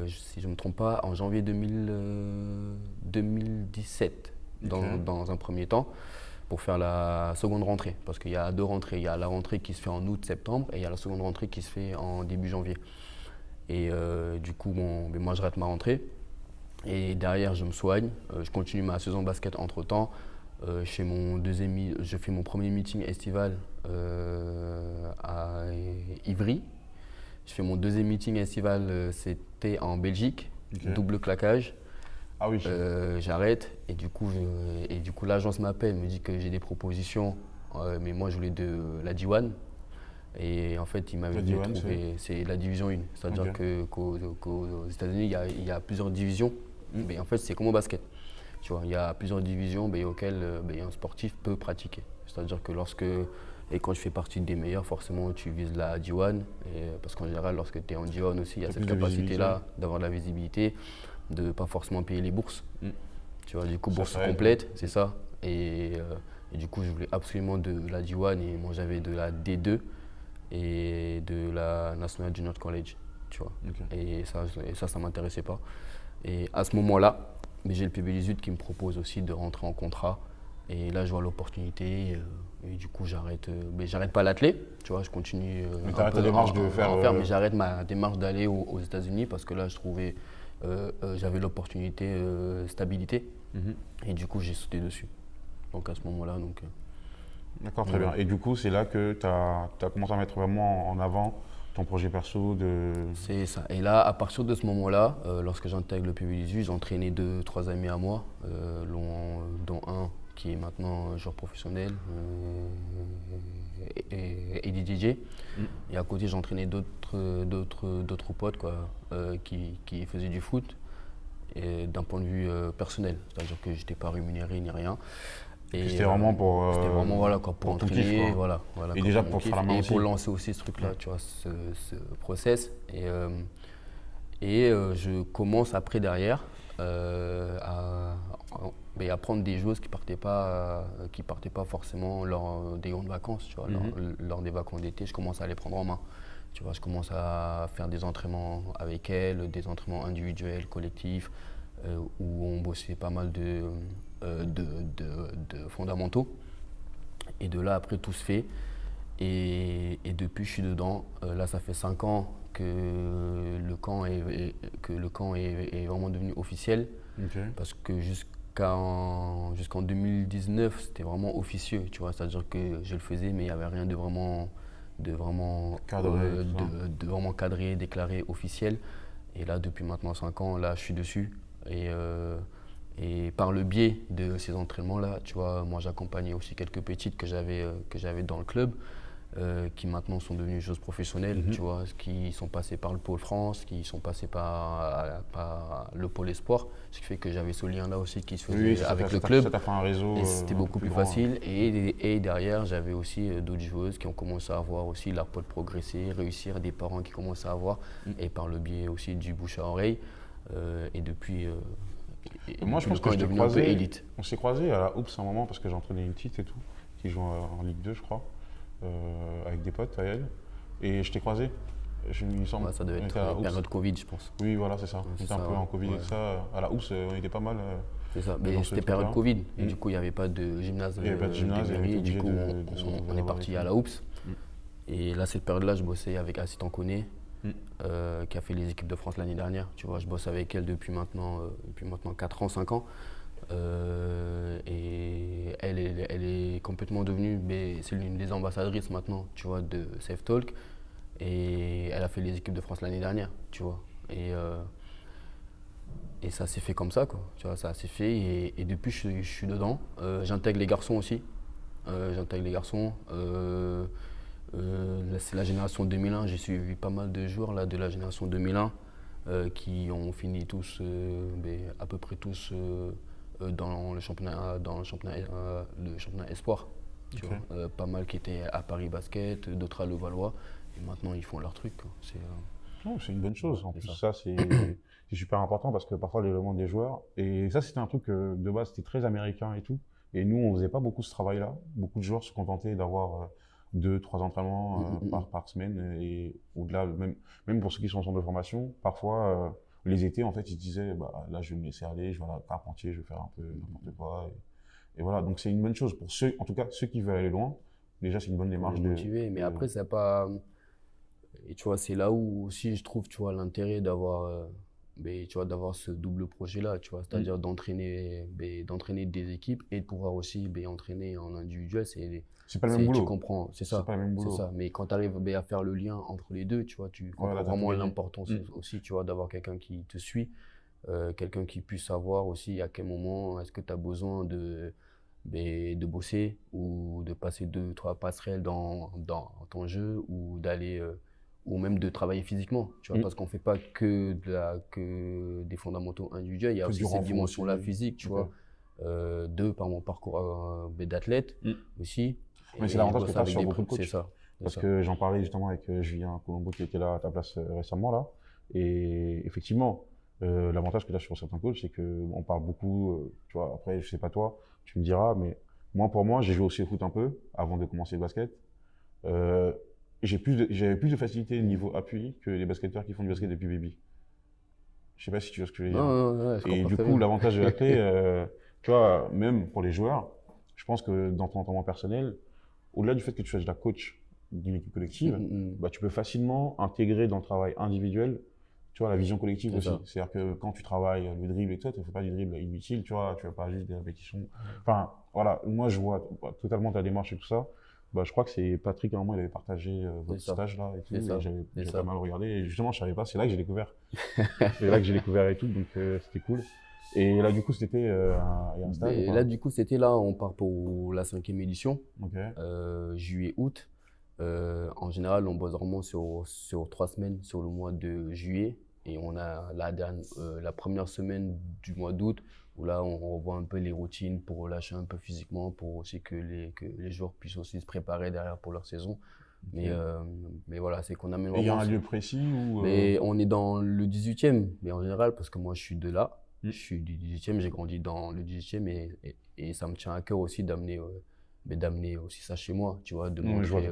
si je ne me trompe pas, en janvier 2017, dans un premier temps, pour faire la seconde rentrée. Parce qu'il y a 2 rentrées. Il y a la rentrée qui se fait en août-septembre et il y a la seconde rentrée qui se fait en début janvier. Et du coup, moi, je rate ma rentrée. Et derrière, je me soigne. Je continue ma saison basket entre-temps. Je fais mon premier meeting estival à Ivry. Je fais mon deuxième meeting estival, c'était en Belgique, double claquage. Ah oui. J'arrête et du coup, l'agence m'appelle, me dit que j'ai des propositions, mais moi je voulais de la D1. Et en fait, il m'avait dit c'est la division 1. C'est-à-dire qu'aux États-Unis, il y a plusieurs divisions, mais en fait, c'est comme au basket. Tu vois, il y a plusieurs divisions auxquelles un sportif peut pratiquer. C'est-à-dire que quand je fais partie des meilleurs, forcément, tu vises la D1. Parce qu'en général, lorsque tu es en D1 aussi, il y a cette capacité-là d'avoir de la visibilité, de ne pas forcément payer les bourses. Tu vois, du coup, bourse complète, c'est ça. Et du coup, je voulais absolument de la D1 et moi, j'avais de la D2 et de la National Junior College. Tu vois. Et ça m'intéressait pas. Et à ce moment-là, j'ai le PB18 qui me propose aussi de rentrer en contrat. Et là, je vois l'opportunité. Et du coup, j'arrête pas l'athlé. Tu vois, je continue. Mais tu arrêtes ta démarche de faire. Mais j'arrête ma démarche d'aller aux États-Unis parce que là, je trouvais. J'avais l'opportunité stabilité. Et du coup, j'ai sauté dessus. Donc à ce moment-là. D'accord, très bien. Et du coup, c'est là que tu as commencé à mettre vraiment en avant ton projet perso de… C'est ça. Et là, à partir de ce moment-là, lorsque j'intègre le PB18, j'ai entraîné 2-3 amis à moi, dont un qui est maintenant joueur professionnel et DJ. Et à côté, j'ai entraîné d'autres potes qui faisaient du foot d'un point de vue personnel. C'est-à-dire que je n'étais pas rémunéré ni rien. C'était vraiment pour entraîner, kiff, voilà, et déjà pour faire la main et aussi. pour lancer aussi ce truc-là, tu vois, ce process. Et je commence après derrière à prendre des joueuses qui partaient pas forcément lors des grandes vacances, tu vois, lors des vacances d'été. Je commence à les prendre en main. Tu vois, je commence à faire des entraînements avec elles, des entraînements individuels, collectifs, où on bossait pas mal de fondamentaux. Et de là, après, tout se fait. Et depuis, je suis dedans. Là, ça fait 5 ans que le camp est vraiment devenu officiel. Parce que jusqu'en 2019, c'était vraiment officieux. Tu vois, c'est-à-dire que je le faisais, mais il n'y avait rien de vraiment cadré, déclaré, officiel. Et là, depuis maintenant 5 ans, là, je suis dessus. Et par le biais de ces entraînements-là, tu vois, moi j'accompagnais aussi quelques petites que j'avais dans le club, qui maintenant sont devenues joueuses professionnelles, tu vois, qui sont passées par le pôle France, qui sont passées par le pôle espoir, ce qui fait que j'avais ce lien-là aussi qui se faisait avec le club. Ça t'a fait un réseau. Et c'était beaucoup plus facile. Et derrière, j'avais aussi d'autres joueuses qui ont commencé à voir aussi leur pôle progresser, réussir, des parents qui commençaient à voir, et par le biais aussi du bouche à oreille. Et depuis. Moi, je pense que je t'ai croisé. On s'est croisé à la Hoops un moment parce que j'entraînais une petite et tout, qui joue en Ligue 2, je crois, avec des potes à elle. Et je t'ai croisé. Il me semble. Ouais, ça devait être la période Covid, je pense. Oui, voilà, c'est ça. C'était un peu en Covid et ça. À la Hoops, on était pas mal. C'est ça. Mais c'était période Covid. Et du coup, il n'y avait pas de gymnase. Il n'y avait pas de gymnase. Et du coup, on est parti à la Hoops. Et là, cette période-là, je bossais avec Assistant Koné. Qui a fait les équipes de France l'année dernière. Tu vois, je bosse avec elle depuis maintenant 4 ans, 5 ans. Et elle est complètement devenue, c'est l'une des ambassadrices maintenant, tu vois, de Safe Talk. Et elle a fait les équipes de France l'année dernière, tu vois. Et ça s'est fait comme ça, quoi. Tu vois, ça s'est fait. Et depuis, je suis dedans. J'intègre les garçons aussi. C'est la génération 2001, j'ai suivi pas mal de joueurs là, de la génération 2001 qui ont fini tous, à peu près tous dans le championnat espoir. Tu vois, pas mal qui étaient à Paris Basket, d'autres à Levallois, et maintenant ils font leur truc. C'est une bonne chose. En plus, ça c'est super important parce que parfois les demandes des joueurs, et ça c'était un truc de base, c'était très américain et tout. Et nous, on faisait pas beaucoup ce travail-là. Beaucoup de joueurs se contentaient d'avoir 2-3 entraînements par semaine, et au-delà, même pour ceux qui sont en centre de formation, parfois les étés en fait ils se disaient là je vais me laisser aller, je vais à la Carpentier, je vais faire un peu n'importe quoi, et voilà, donc c'est une bonne chose pour ceux, en tout cas ceux qui veulent aller loin. Déjà c'est une bonne démarche mais après c'est pas, et tu vois, c'est là où aussi je trouve, tu vois, l'intérêt d'avoir tu vois, d'avoir ce double projet-là, tu vois, c'est-à-dire d'entraîner des équipes et de pouvoir aussi entraîner en individuel. C'est pas le même Tu boulot. comprends, c'est C'est ça. pas le même C'est boulot. ça. Mais quand tu arrives à faire le lien entre les deux, tu vois, tu Voilà, comprends t'as tout vraiment gagné. l'importance aussi, tu vois, d'avoir quelqu'un qui te suit, quelqu'un qui puisse savoir aussi à quel moment est-ce que tu as besoin de bosser ou de passer 2, 3 passerelles dans ton jeu ou d'aller ou même de travailler physiquement, tu vois, parce qu'on fait pas que des fondamentaux individuels, il y a Que aussi du cette renfort dimension-là aussi. physique, tu Ok. vois, par mon parcours d'athlète aussi, Mais c'est et je l'avantage que bosse tu as avec sur des beaucoup pros, de c'est coachs. ça. Parce que j'en parlais justement avec Julien Colombo qui était là à ta place récemment là. Et effectivement, l'avantage que tu as sur certains coachs, c'est qu'on parle beaucoup, tu vois, après je sais pas toi, tu me diras, mais pour moi, j'ai joué aussi au foot un peu avant de commencer le basket. Euh, j'avais plus de facilité niveau appui que les basketteurs qui font du basket depuis baby. Je sais pas si tu vois ce que je veux Non, dire. je Et comprends du très coup, bien. l'avantage de la clé, tu vois, même pour les joueurs, je pense que dans ton entraînement personnel, au-delà du fait que tu fasses de la coach d'une équipe collective, bah, tu peux facilement intégrer dans le travail individuel, tu vois, la vision collective C'est aussi. ça. C'est-à-dire que quand tu travailles le dribble et tout, tu ne fais pas du dribble inutile, tu vois, tu vas pas juste des répétitions. Enfin, voilà, moi je vois totalement ta démarche et tout ça. Bah, je crois que c'est Patrick, à un moment, il avait partagé votre ça. stage là et tout, C'est ça. et C'est j'avais ça. pas mal regardé. Et justement, je savais pas, c'est là que j'ai découvert. C'est là que j'ai découvert et tout, donc c'était cool. Et là, du coup, c'était il y a un stage ou Et pas? là, du coup, c'était là, on part pour la 5e édition, Ok. juillet-août. En général, on bosse vraiment sur 3 semaines sur le mois de juillet. Et on a la première semaine du mois d'août où là, on revoit un peu les routines pour relâcher un peu physiquement, pour aussi que les joueurs puissent aussi se préparer derrière pour leur saison. Mais voilà, c'est qu'on amène Et il y a vraiment. un lieu précis où Mais on est dans le 18e, mais en général, parce que moi je suis de là, Mm. je suis du 18e, j'ai grandi dans le 18e et ça me tient à cœur aussi d'amener aussi ça chez moi, tu vois, de Non, mais montrer, je vois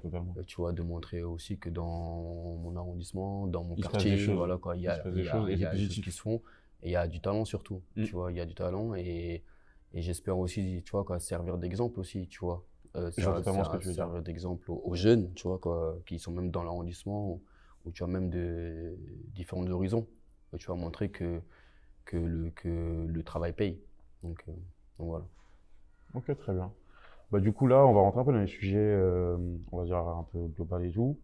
totalement. tu vois, de montrer aussi que dans mon arrondissement, dans mon Il se passe des quartier, choses. voilà quoi, Il se passe des choses et il y c'est a des choses qui positif. se font et il y a du talent surtout, Mm. tu vois, il y a du talent et j'espère aussi, tu vois, quoi, servir d'exemple aussi, tu vois, Je vois totalement ce que tu veux dire. servir d'exemple aux jeunes, tu vois, quoi, qui sont même dans l'arrondissement où tu as même de différents horizons, où tu vas montrer que le travail paye. Donc, donc voilà. Ok, très bien. Bah, du coup, là, on va rentrer un peu dans les sujets, on va dire un peu global et tout.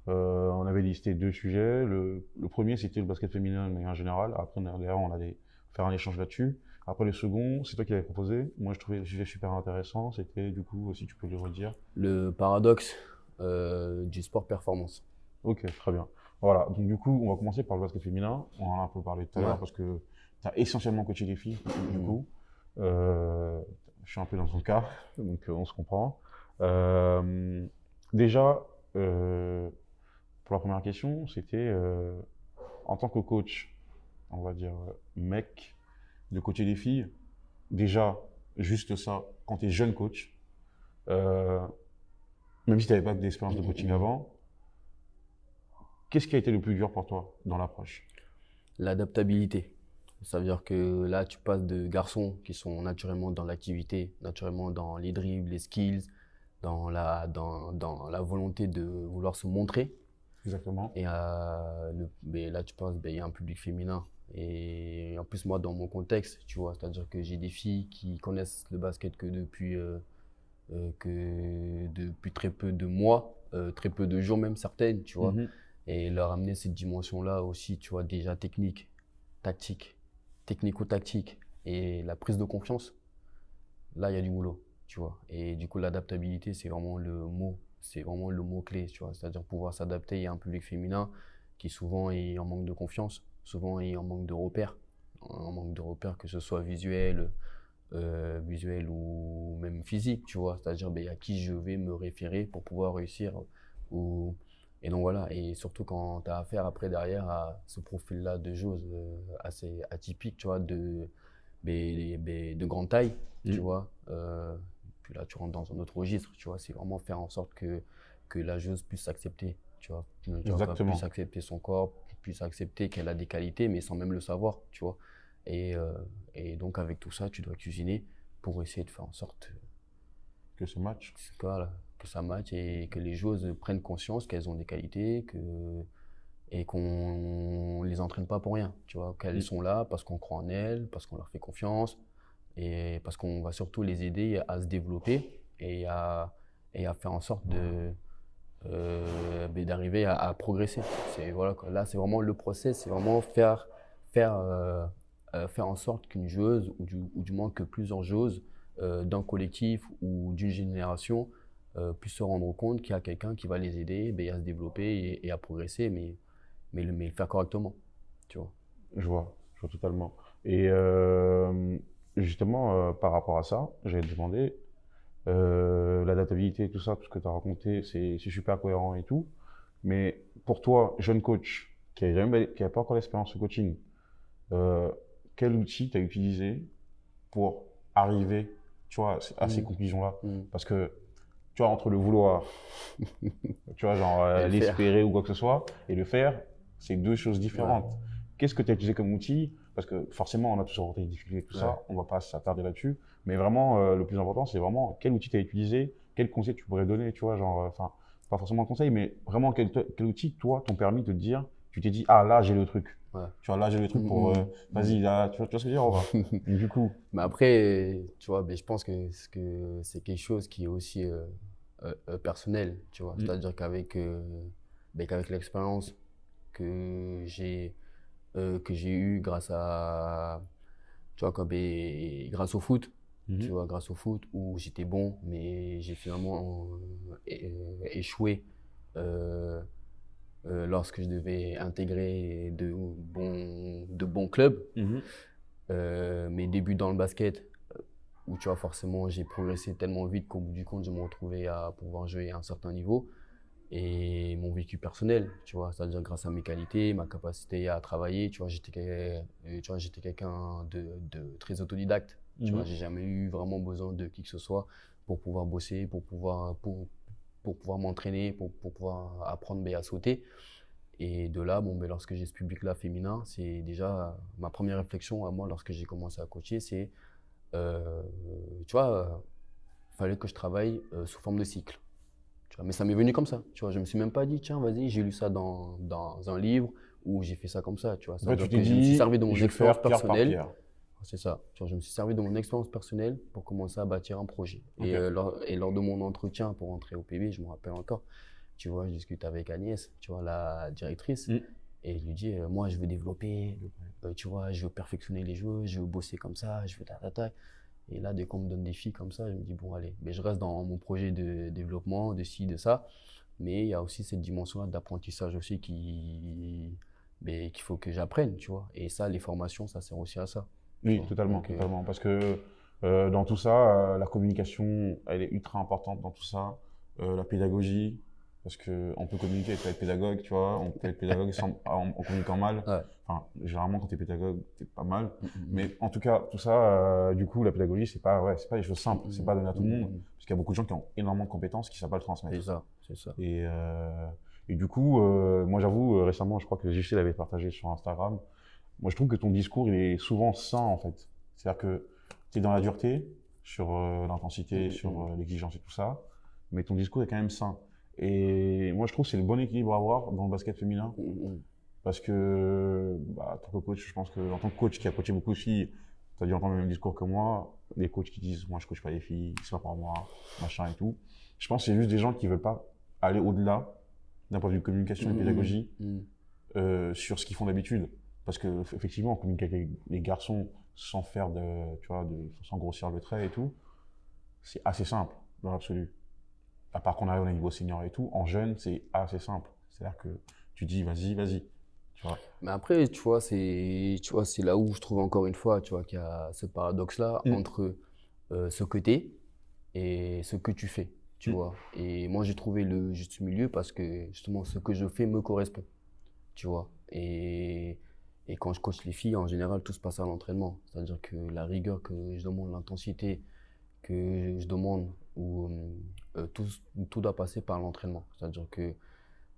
On avait listé 2 sujets. Le premier, c'était le basket féminin de manière générale. Après, d'ailleurs, on allait faire un échange là-dessus. Après, le second, c'est toi qui l'avais proposé. Moi, je trouvais le sujet super intéressant. C'était, du coup, si tu peux le redire. Le paradoxe du sport performance. Ok, très bien. Voilà, donc du coup, on va commencer par le basket féminin. On en a un peu parlé tout à l'heure Ouais. parce que tu as essentiellement coaché les filles, du Mhm. coup. Euh, je suis un peu dans ton cas, donc on se comprend. Euh, déjà, pour la première question, c'était en tant que coach, on va dire mec, de coacher les filles. Déjà, juste ça, quand tu es jeune coach, euh, même si tu n'avais pas d'expérience de coaching avant, qu'est-ce qui a été le plus dur pour toi dans l'approche? L'adaptabilité. Ça veut dire que là, tu passes de garçons qui sont naturellement dans l'activité, naturellement dans les dribbles, les skills, dans la volonté de vouloir se montrer. Exactement. Mais là, tu penses, il y a un public féminin. Et en plus, moi, dans mon contexte, tu vois, c'est-à-dire que j'ai des filles qui connaissent le basket que depuis très peu de mois, très peu de jours même, certaines, tu vois. Mhm. Et leur amener cette dimension-là aussi, tu vois, déjà tactique, technico-tactique et la prise de confiance, là, il y a du boulot, tu vois. Et du coup, l'adaptabilité, c'est vraiment le mot-clé, tu vois. C'est-à-dire pouvoir s'adapter à un public féminin qui souvent est en manque de confiance, souvent est en manque de repères, que ce soit visuel ou même physique, tu vois. C'est-à-dire à qui je vais me référer pour pouvoir réussir. Ou... Et donc voilà, et surtout quand tu as affaire après derrière à ce profil-là de joueuses assez atypique, tu vois, de grande taille, tu vois. Puis là, tu rentres dans un autre registre, tu vois. C'est vraiment faire en sorte que la joueuse puisse s'accepter, tu vois. Exactement. Puisse accepter son corps, puisse accepter qu'elle a des qualités, mais sans même le savoir, tu vois. Et, euh, et donc, avec tout ça, tu dois cuisiner pour essayer de faire en sorte Que ce match. voilà, que ça matche et que les joueuses prennent conscience qu'elles ont des qualités, et qu'on les entraîne pas pour rien, tu vois, qu'elles sont là parce qu'on croit en elles, parce qu'on leur fait confiance et parce qu'on va surtout les aider à se développer et à faire en sorte d'arriver à progresser. Voilà, quoi. Là, c'est vraiment le process, c'est vraiment faire, euh, faire en sorte qu'une joueuse, ou du moins que plusieurs joueuses d'un collectif ou d'une génération puissent se rendre compte qu'il y a quelqu'un qui va les aider à se développer et à progresser, mais le faire correctement, tu vois. Je vois totalement. Et justement, par rapport à ça, j'allais te demander, l'adaptabilité, tout ça, tout ce que tu as raconté, c'est super cohérent et tout. Mais pour toi, jeune coach, qui n'a pas encore d'expérience au coaching, euh, quel outil tu as utilisé pour arriver, tu vois, à ces conclusions-là? Mm. Parce que, tu vois, entre le vouloir, tu vois, genre Et le faire. l'espérer ou quoi que ce soit, et le faire, c'est deux choses différentes. Ouais. Qu'est-ce que tu as utilisé comme outil? Parce que forcément, on a tous rencontré des difficultés, tout Ouais. ça, on va pas s'attarder là-dessus. Mais vraiment, le plus important, c'est vraiment quel outil tu as utilisé, quel conseil tu pourrais donner, tu vois, genre, enfin, pas forcément un conseil, mais vraiment quel outil, toi, t'ont permis de te dire, tu t'es dit, ah là, j'ai le truc. Ouais. Tu vois, là, j'ai le truc pour, vas-y, là, tu vois ce que je veux dire, ou pas? Donc, du coup, Mais après, tu vois, je pense que c'est quelque chose qui est aussi personnel, tu vois. Mm. C'est-à-dire qu'avec l'expérience que j'ai eue tu vois, grâce au foot, tu Mhm. vois, grâce au foot où j'étais bon, mais j'ai finalement échoué euh, lorsque je devais intégrer de bons clubs. Mhm. Mes débuts dans le basket, où tu vois, forcément, j'ai progressé tellement vite qu'au bout du compte, je me retrouvais à pouvoir jouer à un certain niveau. Et mon vécu personnel, tu vois, c'est-à-dire grâce à mes qualités, ma capacité à travailler, tu vois, j'étais quelqu'un de très autodidacte. Tu vois, Mhm. j'ai jamais eu vraiment besoin de qui que ce soit pour pouvoir bosser, pour pouvoir m'entraîner, pour pouvoir apprendre à sauter. Et de là, lorsque j'ai ce public-là féminin, c'est déjà ma première réflexion à moi lorsque j'ai commencé à coacher, c'est, euh, tu vois, fallait que je travaille sous forme de cycle. Tu vois, mais ça m'est venu comme ça. Tu vois, je me suis même pas dit, tiens, vas-y, j'ai lu ça dans un livre ou j'ai fait ça comme ça. Tu vois, En fait, tu c'est-à-dire t'es que je me suis dit, servi de mon je vais expérience faire pierre par personnelle. pierre. C'est ça. Tu vois, je me suis servi de mon expérience personnelle pour commencer à bâtir un projet. Ok. Et lors de mon entretien pour entrer au PB, je me rappelle encore, tu vois, je discute avec Agnès, tu vois, la directrice, Mm. et je lui dis, moi, je veux développer, tu vois, je veux perfectionner les jeux, je veux bosser comme ça, je veux ta. Et là, dès qu'on me donne des filles comme ça, je me dis, bon, allez, mais je reste dans mon projet de développement, de ci, de ça. Mais il y a aussi cette dimension-là d'apprentissage aussi qu'il faut que j'apprenne, tu vois. Et ça, les formations, ça sert aussi à ça, tu Oui, vois. totalement, Donc, totalement. Parce que dans tout ça, la communication, elle est ultra importante dans tout ça. La pédagogie, parce que on peut communiquer et pas être pédagogue, tu vois. On peut être pédagogue en communiquant mal. ouais. Enfin, généralement, quand tu es pédagogue, t'es pas mal. Mm, mm, Mais en tout cas, tout ça, du coup, la pédagogie, c'est pas des choses simples. C'est pas donné à tout le monde. Parce qu'il y a beaucoup de gens qui ont énormément de compétences qui savent pas le C'est transmettre. ça, c'est ça. Et, du coup, moi, j'avoue, récemment, je crois que JC l'avait partagé sur Instagram. Moi, je trouve que ton discours, il est souvent sain, en fait. C'est-à-dire que tu es dans la dureté, sur l'intensité, sur l'exigence et tout ça, mais ton discours est quand même sain. Et moi, je trouve que c'est le bon équilibre à avoir dans le basket féminin, parce que, bah, en tant que coach, je pense que, en tant que coach qui a coaché beaucoup de filles, tu as dû entendre le même discours que moi, des coachs qui disent, moi, je coach pas les filles, c'est pas pour moi, machin et tout. Je pense que c'est juste des gens qui veulent pas aller au-delà, d'un point de vue communication et pédagogie, sur ce qu'ils font d'habitude. Parce que effectivement, communiquer avec les garçons sans faire tu vois, sans grossir le trait et tout, c'est assez simple dans l'absolu. À part qu'on arrive au niveau senior et tout, en jeune, c'est assez simple. C'est-à-dire que tu dis vas-y, tu vois. Mais après, c'est là où je trouve encore une fois, tu vois, qu'il y a ce paradoxe-là Mm. entre ce que t'es et ce que tu fais, tu Mm. vois. Et moi, j'ai trouvé le juste milieu parce que justement, ce que je fais me correspond, tu vois. Et quand je coach les filles, en général, tout se passe à l'entraînement. C'est-à-dire que la rigueur que je demande, l'intensité que je demande, tout, tout doit passer par l'entraînement. C'est-à-dire que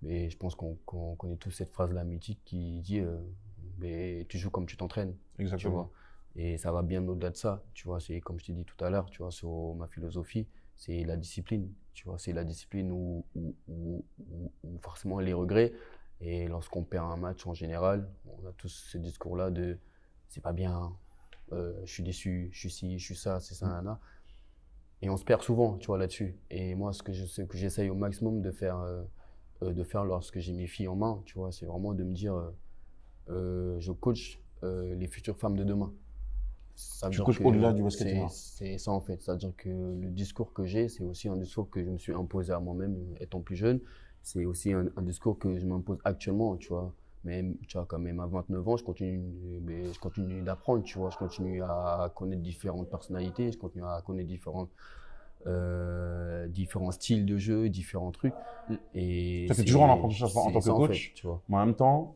mais je pense qu'on connaît tous cette phrase-là mythique qui dit mais tu joues comme tu t'entraînes, tu Exactement. vois. Et ça va bien au-delà de ça, tu vois. C'est comme je t'ai dit tout à l'heure, tu vois, sur ma philosophie, c'est la discipline, tu vois. C'est la discipline où forcément les regrets Et lorsqu'on perd un match en général, on a tous ce discours-là de c'est pas bien, je suis déçu, je suis ci, je suis ça, c'est ça, nana. Et on se perd souvent, tu vois, là-dessus. Et moi, ce que j'essaye au maximum de faire lorsque j'ai mes filles en main, tu vois, c'est vraiment de me dire je coach les futures femmes de demain. Ça veut Tu dire coaches que au-delà du basket. c'est ça en fait. C'est-à-dire que le discours que j'ai, c'est aussi un discours que je me suis imposé à moi-même étant plus jeune. C'est aussi un discours que je m'impose actuellement, tu vois. Même, tu vois, quand même à 29 ans, je continue d'apprendre, tu vois. Je continue à connaître différentes personnalités, je continue à connaître différents styles de jeu, différents trucs. Et Ça fait toujours un apprentissage en tant que ça, en fait, coach, tu vois. mais en même temps,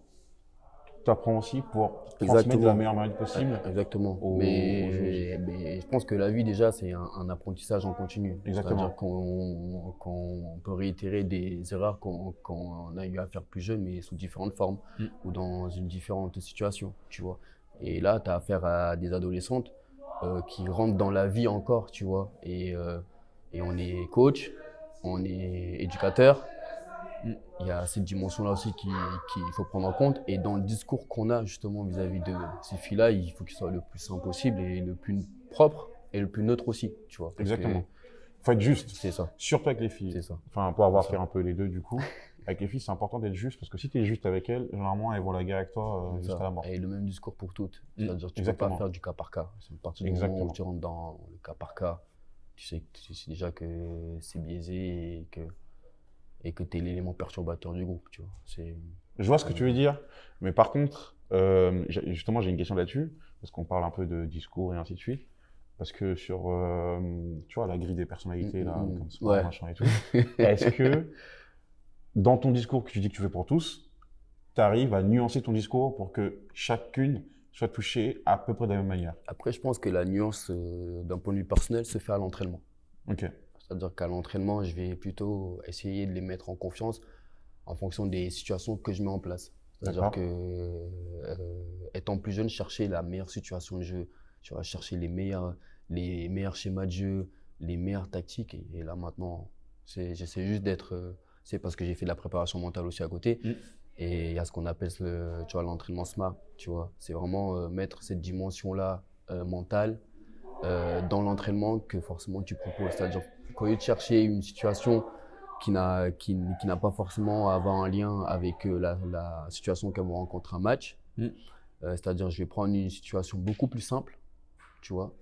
tu apprends aussi pour transmettre de la Exactement. meilleure manière possible Exactement. aux joueuses. Mais je pense que la vie, déjà, c'est un apprentissage en continu. Exactement. C'est-à-dire qu'on peut réitérer des erreurs qu'on a eu à faire plus jeune, mais sous différentes formes ou dans une différente situation, tu vois. Et là, tu as affaire à des adolescentes qui rentrent dans la vie encore, tu vois. Et on est coach, on est éducateur. Il y a cette dimension-là aussi qu'il faut prendre en compte. Et dans le discours qu'on a justement vis-à-vis de ces filles-là, il faut qu'il soit le plus simple possible et le plus propre et le plus neutre aussi, tu vois. Exactement. Il faut être juste. C'est ça. Surtout avec les filles. C'est ça. Enfin, pour avoir fait un peu les deux, du coup. Avec les filles, c'est important d'être juste parce que si tu es juste avec elles, généralement, elles vont la guerre avec toi jusqu'à la mort. Et le même discours pour toutes. C'est-à-dire que tu ne peux pas faire du cas par cas. C'est à partir du moment où tu rentres dans le cas par cas, tu sais déjà que c'est biaisé et que tu es l'élément perturbateur du groupe, tu vois. Je vois ce que tu veux dire, mais par contre, justement, j'ai une question là-dessus, parce qu'on parle un peu de discours et ainsi de suite, parce que sur, tu vois, la grille des personnalités, là, comme sport, machin et tout, est-ce que, dans ton discours que tu dis que tu fais pour tous, tu arrives à nuancer ton discours pour que chacune soit touchée à peu près de la même manière? Après, je pense que la nuance, d'un point de vue personnel, se fait à l'entraînement. Ok. C'est-à-dire qu'à l'entraînement, je vais plutôt essayer de les mettre en confiance en fonction des situations que je mets en place. C'est-à-dire que, étant plus jeune, chercher la meilleure situation de jeu, tu vas chercher les meilleurs schémas de jeu, les meilleures tactiques. Et là, maintenant, j'essaie juste d'être. C'est parce que j'ai fait de la préparation mentale aussi à côté. Et il y a ce qu'on appelle l'entraînement SMART. Tu vois. C'est vraiment mettre cette dimension-là mentale dans l'entraînement que forcément tu proposes. C'est-à-dire qu'au lieu de chercher une situation qui n'a pas forcément à avoir un lien avec la situation qu'elles vont rencontrer un match, c'est-à-dire je vais prendre une situation beaucoup plus simple, tu vois,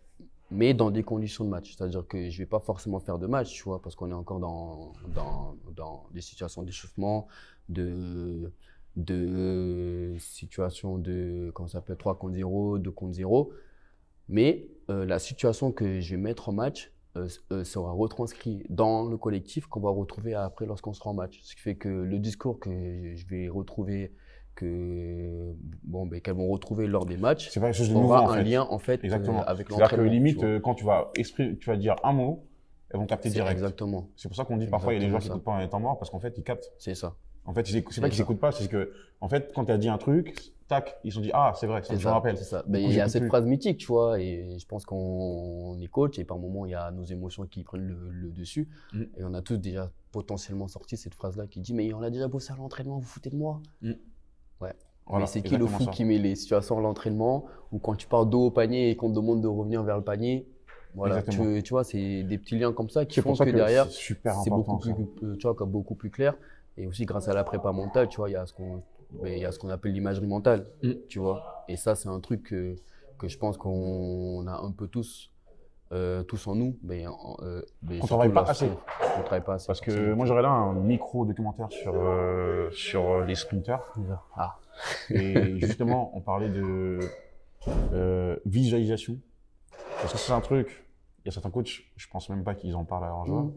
mais dans des conditions de match. C'est-à-dire que je ne vais pas forcément faire de match, tu vois, parce qu'on est encore dans des situations d'échauffement, de situations de, comment ça s'appelle, 3 contre 0, 2 contre 0. Mais la situation que je vais mettre en match sera retranscrite dans le collectif qu'on va retrouver après lorsqu'on sera en match. Ce qui fait que le discours que je vais retrouver, qu'elles vont retrouver lors des matchs, aura un lien en fait avec l'entraînement. C'est-à-dire que limite, quand tu vas dire un mot, elles vont capter direct. Exactement. C'est pour ça qu'on dit parfois il y a des gens qui n'écoutent pas en étant morts parce qu'en fait ils captent. C'est ça. En fait, c'est pas qu'ils n'écoutent pas, c'est que, en fait, quand tu as dit un truc, tac, ils se sont dit, ah, c'est vrai, ça me rappelle. C'est ça. Il y a cette phrase mythique, tu vois, et je pense qu'on est coach et par moments, il y a nos émotions qui prennent le dessus. Et on a tous déjà potentiellement sorti cette phrase-là qui dit, mais on a déjà bossé à l'entraînement, vous foutez de moi. Ouais. Voilà, mais c'est qui le fou qui met les situations à l'entraînement ou quand tu pars dos au panier et qu'on te demande de revenir vers le panier? Voilà, tu vois, c'est des petits liens comme ça qui font que derrière, c'est beaucoup plus clair. Et aussi, grâce à la prépa mentale, tu vois, il y a ce qu'on appelle l'imagerie mentale, tu vois. Et ça, c'est un truc que je pense qu'on a un peu tous en nous. On travaille pas assez. Parce que moi, j'aurais là un micro-documentaire sur les sprinters. Et justement, on parlait de visualisation. Parce que c'est un truc. Il y a certains coachs, je pense même pas qu'ils en parlent à leur joueur.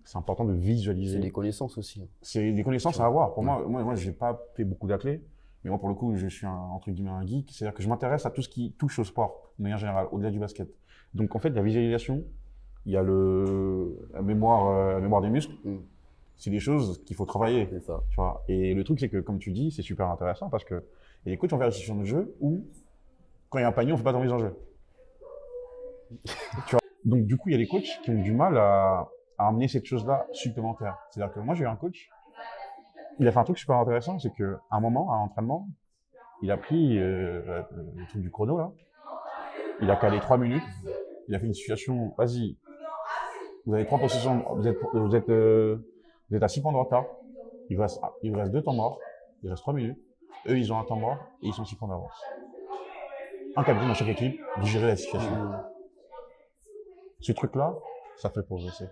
C'est important de visualiser. C'est des connaissances aussi. C'est des connaissances à avoir. Pour moi, je n'ai pas fait beaucoup d'athlètes, mais moi, pour le coup, je suis entre guillemets un geek. C'est-à-dire que je m'intéresse à tout ce qui touche au sport, de manière générale, au-delà du basket. Donc, en fait, la visualisation, il y a la mémoire des muscles. C'est des choses qu'il faut travailler. C'est ça. Tu vois. Et le truc, c'est que, comme tu dis, c'est super intéressant parce que il y a des coachs en vérification de jeu où, quand il y a un panier, on ne fait pas de mise en jeu. Tu vois. Donc, du coup, il y a des coachs qui ont du mal à amener cette chose-là supplémentaire. C'est-à-dire que moi, j'ai eu un coach, il a fait un truc super intéressant, c'est qu'à un moment, à l'entraînement, il a pris le truc du chrono, là. Il a calé 3 minutes. Il a fait une situation, vas-y, vous avez 3 possessions, vous êtes à 6 points de retard. Il vous reste 2 temps morts. Il reste 3 minutes. Eux, ils ont un temps mort et ils sont 6 points d'avance. Un capitaine dans chaque équipe, de gérer la situation. Ce truc-là, ça fait progresser.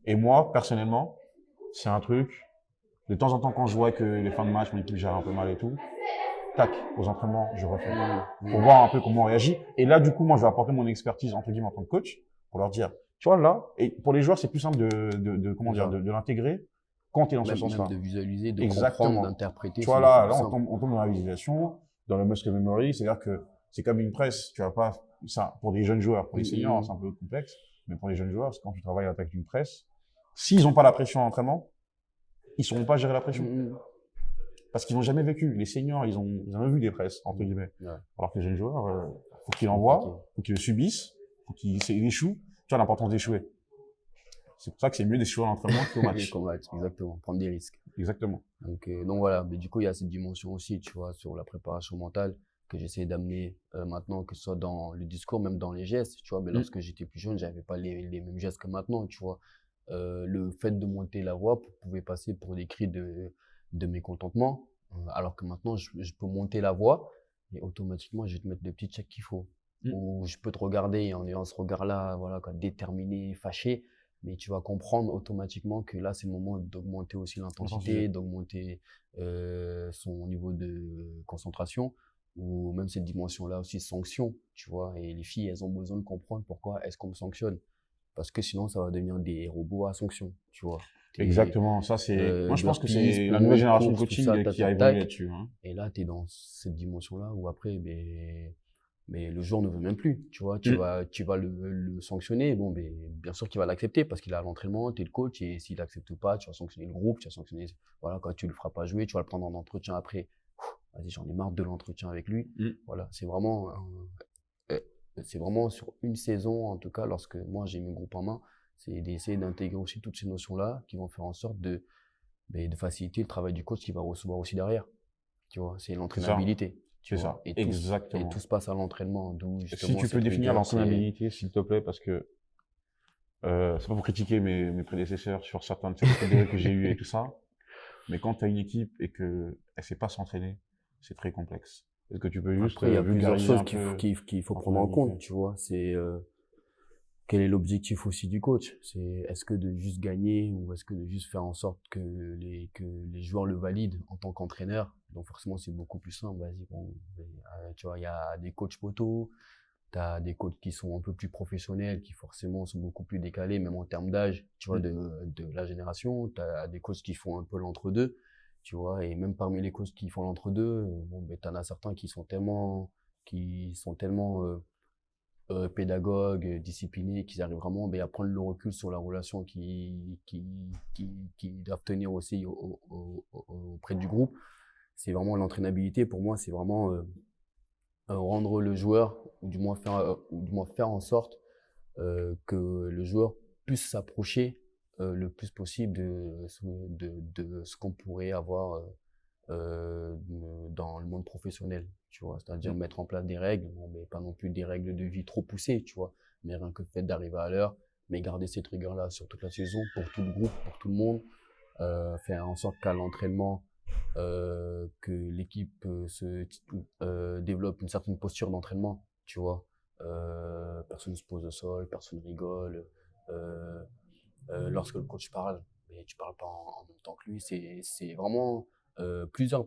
Et moi, personnellement, c'est un truc, de temps en temps, quand je vois que les fins de match, mon équipe gère un peu mal et tout, tac, aux entraînements, je refais. Pour voir un peu comment on réagit. Et là, du coup, moi, je vais apporter mon expertise, entre guillemets, en tant que coach, pour leur dire, tu vois, là, et pour les joueurs, c'est plus simple de l'intégrer quand tu es dans ce sens-là. De visualiser, de Exactement. comprendre, d'interpréter. Tu vois, là, on tombe dans la visualisation, dans le muscle memory, c'est-à-dire que c'est comme une presse, tu vas pas, ça, pour des jeunes joueurs, pour les seniors, c'est un peu complexe, mais pour les jeunes joueurs, c'est quand tu travailles à l'attaque d'une presse, s'ils n'ont pas la pression à l'entraînement, ils sauront pas gérer la pression. Parce qu'ils n'ont jamais vécu. Les seniors, ils ont jamais vu des presses, entre guillemets. Alors que les jeunes joueurs, faut qu'ils l'envoient, faut qu'ils le subissent, faut qu'ils échouent. Tu vois l'importance d'échouer. C'est pour ça que c'est mieux d'échouer à l'entraînement qu'au match. Exactement, prendre des risques. Exactement. Donc voilà, mais du coup, il y a cette dimension aussi, tu vois, sur la préparation mentale que j'essaie d'amener maintenant, que ce soit dans le discours, même dans les gestes, tu vois. Mais lorsque j'étais plus jeune, j'avais pas les mêmes gestes que maintenant, tu vois. Le fait de monter la voix pouvait passer pour des cris de mécontentement, alors que maintenant, je peux monter la voix et automatiquement, je vais te mettre le petit check qu'il faut. Ou je peux te regarder en ayant ce regard-là, voilà, quoi, déterminé, fâché, mais tu vas comprendre automatiquement que là, c'est le moment d'augmenter aussi l'intensité, d'augmenter son niveau de concentration, ou même cette dimension-là aussi, sanction, tu vois. Et les filles, elles ont besoin de comprendre pourquoi est-ce qu'on me sanctionne. Parce que sinon, ça va devenir des robots à sanction, tu vois. Exactement. Ça, c'est, moi, je pense que c'est la nouvelle génération de coaching qui a évolué là-dessus. Et là, tu es dans cette dimension-là où après, mais le joueur ne veut même plus, tu vois. Tu vas le sanctionner. Bon, mais bien sûr qu'il va l'accepter parce qu'il est à l'entraînement, tu es le coach et s'il n'accepte pas, tu vas sanctionner le groupe, tu vas sanctionner, voilà, quand tu le feras pas jouer, tu vas le prendre en entretien après. Vas-y, j'en ai marre de l'entretien avec lui. Voilà, c'est vraiment sur une saison, en tout cas, lorsque moi j'ai mes groupes en main, c'est d'essayer d'intégrer aussi toutes ces notions-là qui vont faire en sorte de faciliter le travail du coach qui va recevoir aussi derrière. Tu vois, c'est l'entraînabilité. C'est ça, exactement. Et tout se passe à l'entraînement. Si tu peux définir l'entraînabilité, s'il te plaît, parce que c'est pas pour critiquer mes prédécesseurs sur certains de ces procédés que j'ai eu et tout ça, mais quand tu as une équipe et qu'elle ne sait pas s'entraîner, c'est très complexe. Est-ce que tu peux juste il y a plusieurs choses qu'il faut prendre en compte, tu vois. C'est quel est l'objectif aussi du coach? C'est est-ce que de juste gagner ou est-ce que de juste faire en sorte que les joueurs le valident en tant qu'entraîneur? Donc forcément, c'est beaucoup plus simple. Vas-y, bon, tu vois, il y a des coachs moto, tu as des coachs qui sont un peu plus professionnels, qui forcément sont beaucoup plus décalés, même en termes d'âge, tu vois, de la génération. Tu as des coachs qui font un peu l'entre-deux, tu vois, et même parmi les coachs qui font l'entre-deux, bon, ben, tu en as certains qui sont tellement pédagogues, disciplinés, qu'ils arrivent vraiment à prendre le recul sur la relation qui doivent tenir aussi auprès du groupe. C'est vraiment l'entraînabilité. Pour moi, c'est vraiment rendre le joueur, ou du moins faire en sorte que le joueur puisse s'approcher le plus possible de ce qu'on pourrait avoir dans le monde professionnel, tu vois, c'est-à-dire mettre en place des règles, mais pas non plus des règles de vie trop poussées, tu vois, mais rien que le fait d'arriver à l'heure, mais garder cette rigueur-là sur toute la saison pour tout le groupe, pour tout le monde, faire en sorte qu'à l'entraînement, que l'équipe développe une certaine posture d'entraînement, tu vois, personne ne se pose au sol, personne rigole, lorsque le coach parle, mais tu parles pas en même temps que lui, c'est vraiment plusieurs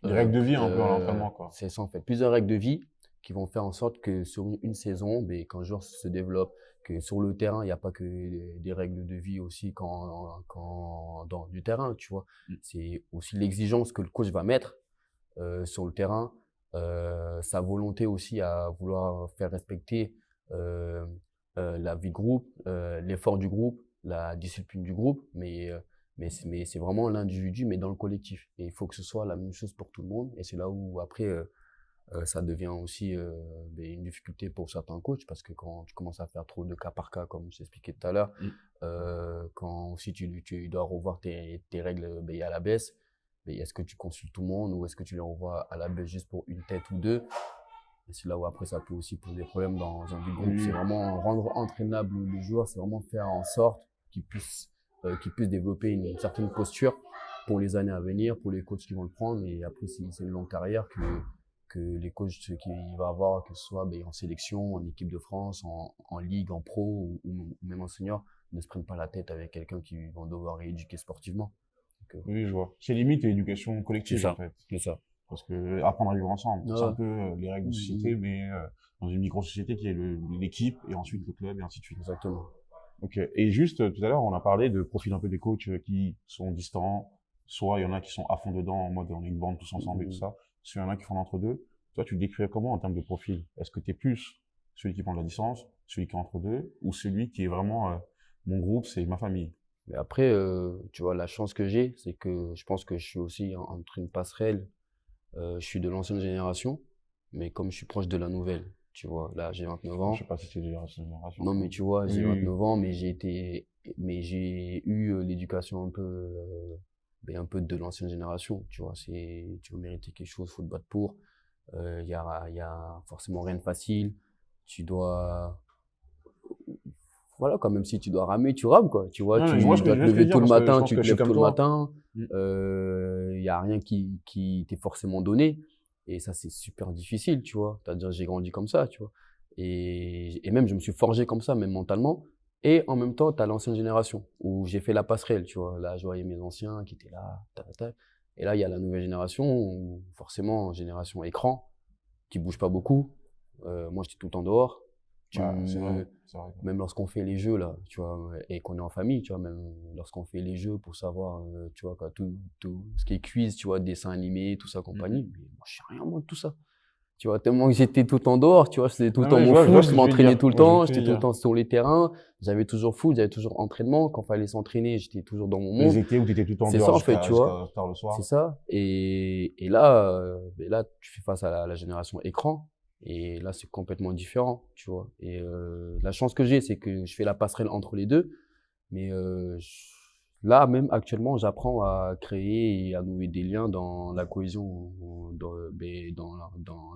des règles de vie un peu à l'entraînement, quoi. C'est ça en fait, plusieurs règles de vie qui vont faire en sorte que sur une saison, quand un joueur se développe, que sur le terrain, il n'y a pas que des règles de vie aussi quand dans du terrain, tu vois. C'est aussi l'exigence que le coach va mettre sur le terrain, sa volonté aussi à vouloir faire respecter la vie de groupe, l'effort du groupe, la discipline du groupe, mais c'est vraiment l'individu, mais dans le collectif. Et il faut que ce soit la même chose pour tout le monde. Et c'est là où, après, Ça devient aussi une difficulté pour certains coachs parce que quand tu commences à faire trop de cas par cas, comme je t'expliquais tout à l'heure, quand aussi tu dois revoir tes règles à la baisse, est-ce que tu consultes tout le monde ou est-ce que tu les revois à la baisse juste pour une tête ou deux? Et c'est là où après ça peut aussi poser des problèmes dans un du groupe. C'est vraiment rendre entraînable le joueur, c'est vraiment faire en sorte qu'il puisse développer une certaine posture pour les années à venir, pour les coachs qui vont le prendre. Et après, c'est une longue carrière que les coachs qu'il va avoir, que ce soit en sélection, en équipe de France, en ligue, en pro ou même en senior, ne se prennent pas la tête avec quelqu'un qui vont devoir rééduquer sportivement. Donc, Oui, je vois. C'est limite l'éducation collective, en fait. C'est ça. Parce que apprendre à vivre ensemble, Ah c'est un ouais. peu les règles de société, mais dans une micro-société qui est l'équipe et ensuite le club et ainsi de suite. Exactement. Ok. Et juste tout à l'heure, on a parlé de profil un peu des coachs qui sont distants, soit il y en a qui sont à fond dedans en mode on est une bande tous ensemble et tout ça, soit il y en a qui font entre deux. Toi, tu te décrirais comment en termes de profil? Est-ce que tu es plus celui qui prend de la distance, celui qui est entre deux, ou celui qui est vraiment mon groupe, c'est ma famille? Mais après, tu vois, la chance que j'ai, c'est que je pense que je suis aussi entre une passerelle. Je suis de l'ancienne génération, mais comme je suis proche de la nouvelle, tu vois, là j'ai 29 ans. Je sais pas si c'est génération. Non, mais tu vois, j'ai Oui. 29 ans, mais j'ai eu l'éducation un peu de l'ancienne génération, tu vois. Tu veux mériter quelque chose, faut te battre pour. Y a forcément rien de facile. Tu dois, voilà, quand même si tu dois ramer, tu rames, quoi. Tu vois, Ouais, tu mais moi, dois te lever tôt le matin, tu te lèves tôt le matin. Y a rien qui t'est forcément donné. Et ça, c'est super difficile, tu vois. C'est-à-dire, j'ai grandi comme ça, tu vois. Et même, je me suis forgé comme ça, même mentalement. Et en même temps, tu as l'ancienne génération où j'ai fait la passerelle, tu vois. Là, je voyais mes anciens qui étaient là, Et là, il y a la nouvelle génération où, forcément, génération écran, qui bouge pas beaucoup. Moi, j'étais tout le temps dehors. C'est vrai. Même lorsqu'on fait les jeux, là, tu vois, et qu'on est en famille, tu vois, même lorsqu'on fait les jeux pour savoir, tu vois, quoi, tout ce qui est quiz, tu vois, dessins animés, tout ça, compagnie. Mais moi, je sais rien, moi, de tout ça. Tu vois, tellement que j'étais tout le temps dehors, tu vois, c'était tout le temps mon foot, je m'entraînais tout le temps, j'étais tout le temps sur les terrains, j'avais toujours foot, j'avais toujours entraînement. Quand il fallait s'entraîner, j'étais toujours dans mon monde. Les étés où tu étais tout le temps c'est dehors ça, en fait, tu vois. tard le soir. C'est ça. Et là, tu fais face à la génération écran. Et là, c'est complètement différent, tu vois. Et la chance que j'ai, c'est que je fais la passerelle entre les deux. Mais là, même actuellement, j'apprends à créer et à nouer des liens dans la cohésion, dans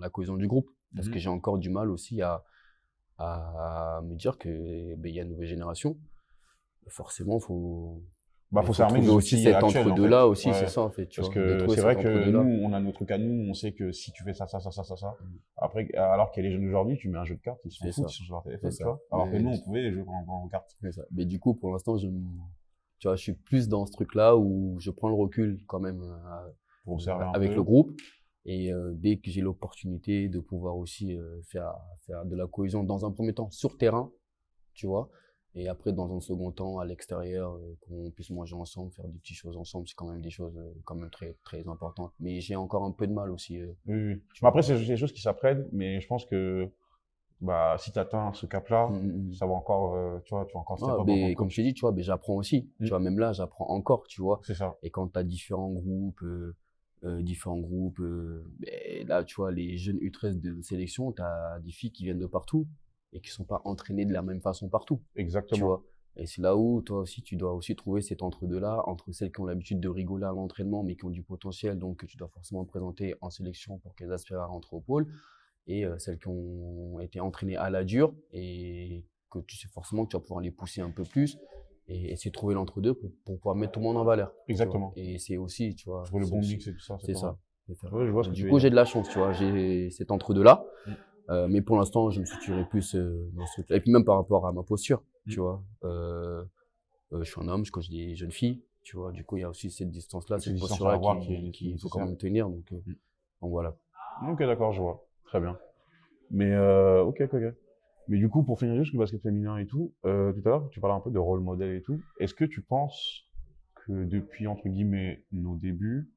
la cohésion du groupe. Parce que j'ai encore du mal aussi à me dire que y a une nouvelle génération. Forcément, faut s'armer trouver aussi cet entre-deux-là aussi, ouais. c'est ça en fait. Parce que c'est vrai que nous, on a notre truc à nous, on sait que si tu fais ça. Après, alors qu'il y a les jeunes d'aujourd'hui, tu mets un jeu de cartes, ils sont fous, ils sont sur leur téléphone, tu vois. Alors que nous, on pouvait jouer en cartes. C'est ça. Mais du coup, pour l'instant, tu vois, je suis plus dans ce truc-là où je prends le recul quand même pour observer avec le groupe. Et dès que j'ai l'opportunité de pouvoir aussi faire de la cohésion dans un premier temps sur terrain, tu vois. Et après, dans un second temps, à l'extérieur, qu'on puisse manger ensemble, faire des petites choses ensemble, c'est quand même des choses quand même très, très importantes. Mais j'ai encore un peu de mal aussi. Oui. Après, c'est des choses qui s'apprennent, mais je pense que si tu atteins ce cap-là, ça va encore, tu vas encore step up. Comme je t'ai dit, tu vois, j'apprends aussi. Tu vois, même là, j'apprends encore, tu vois. C'est ça. Et quand tu as différents groupes, là, tu vois, les jeunes U13 de sélection, tu as des filles qui viennent de partout et qui sont pas entraînées de la même façon partout. Exactement. Tu vois. Et c'est là où, toi aussi, tu dois aussi trouver cet entre-deux-là, entre celles qui ont l'habitude de rigoler à l'entraînement, mais qui ont du potentiel, donc que tu dois forcément présenter en sélection pour qu'elles aspirent à rentrer au pôle, et celles qui ont été entraînées à la dure, et que tu sais forcément que tu vas pouvoir les pousser un peu plus, et essayer de trouver l'entre-deux pour pouvoir mettre tout le monde en valeur. Exactement. Et c'est aussi, tu vois. Trouver le bon mix et tout ça. C'est ça. Ouais, je vois du coup, j'ai de la chance, tu vois, j'ai cet entre-deux-là. Mais pour l'instant, je me situerai plus dans ce truc-là. Et puis même par rapport à ma posture, tu vois. Je suis un homme, je coach des jeunes filles, tu vois. Du coup, il y a aussi cette distance-là, cette posture-là qu'il faut quand même tenir. Donc voilà. Ok, d'accord, je vois. Très bien. Mais ok. Mais du coup, pour finir juste le basket féminin et tout, tout à l'heure, tu parlais un peu de rôle modèle et tout. Est-ce que tu penses que depuis, entre guillemets, nos débuts,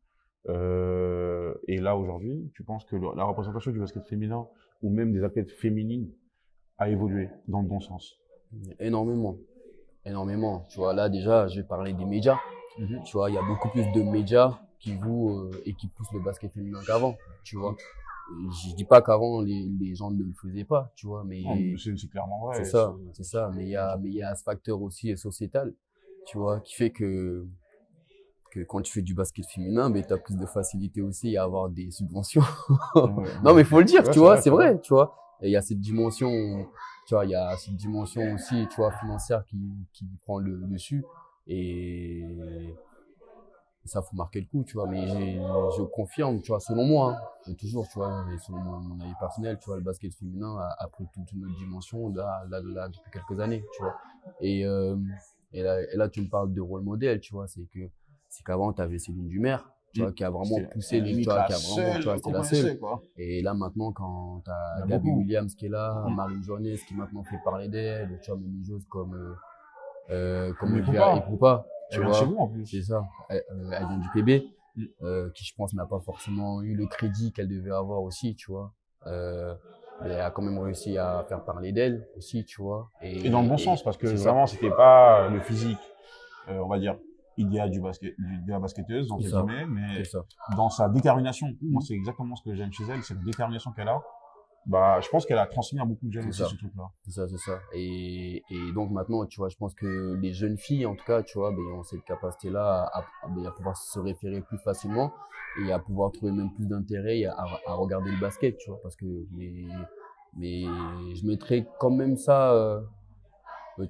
et là aujourd'hui, tu penses que la représentation du basket féminin ou même des athlètes féminines a évolué dans le bon sens? Énormément. Tu vois, là déjà, je vais parler des médias. Tu vois, il y a beaucoup plus de médias qui et qui poussent le basket féminin qu'avant, tu vois. je dis pas qu'avant les gens ne le faisaient pas, tu vois, mais Non, c'est clairement vrai. c'est ça. Mais il y a ce facteur aussi sociétal, tu vois, qui fait que quand tu fais du basket féminin, ben, tu as plus de facilité aussi à avoir des subventions. Non, mais il faut le dire, Ouais, tu vois, c'est vrai. tu vois. Et il y a cette dimension, tu vois, il y a cette dimension aussi, tu vois, financière qui prend le dessus. Et ça, faut marquer le coup, tu vois. Mais je confirme, tu vois, selon moi, hein, et toujours, tu vois, et selon mon avis personnel, tu vois, le basket féminin a pris toute une autre dimension là, depuis quelques années, tu vois. Et, euh, et là, tu me parles de rôle modèle, tu vois, c'est qu'avant, tu avais Céline Dumer, tu vois, qui a vraiment poussé les, tu vois, qui a vraiment, tu vois, c'était la seule. Quoi. Et là, maintenant, quand tu Il y as en a Gabby beaucoup. Williams qui est là, Marine Journée, qui maintenant fait parler d'elle, tu vois, même des choses comme Mais Olivia pourquoi? Epoupa, Elle tu vient de chez vois, vous en plus. c'est ça. Elle vient du PB, Mm. qui je pense n'a pas forcément eu le crédit qu'elle devait avoir aussi, tu vois. Mais elle a quand même réussi à faire parler d'elle aussi, tu vois. Et dans le bon sens, parce que C'est ça, vraiment, c'était pas le physique, on va dire, idéal de la basketteuse, c'est entre ça, guillemets, mais c'est ça. dans sa détermination. Moi, c'est exactement ce que j'aime chez elle, c'est la détermination qu'elle a. Bah, je pense qu'elle a transmis à beaucoup de jeunes C'est aussi ça. ce truc-là. C'est ça, c'est ça. Et donc maintenant, tu vois, je pense que les jeunes filles, en tout cas, tu vois, ben, ont cette capacité-là à pouvoir se référer plus facilement et à pouvoir trouver même plus d'intérêt à regarder le basket, tu vois, parce que mais je mettrais quand même ça,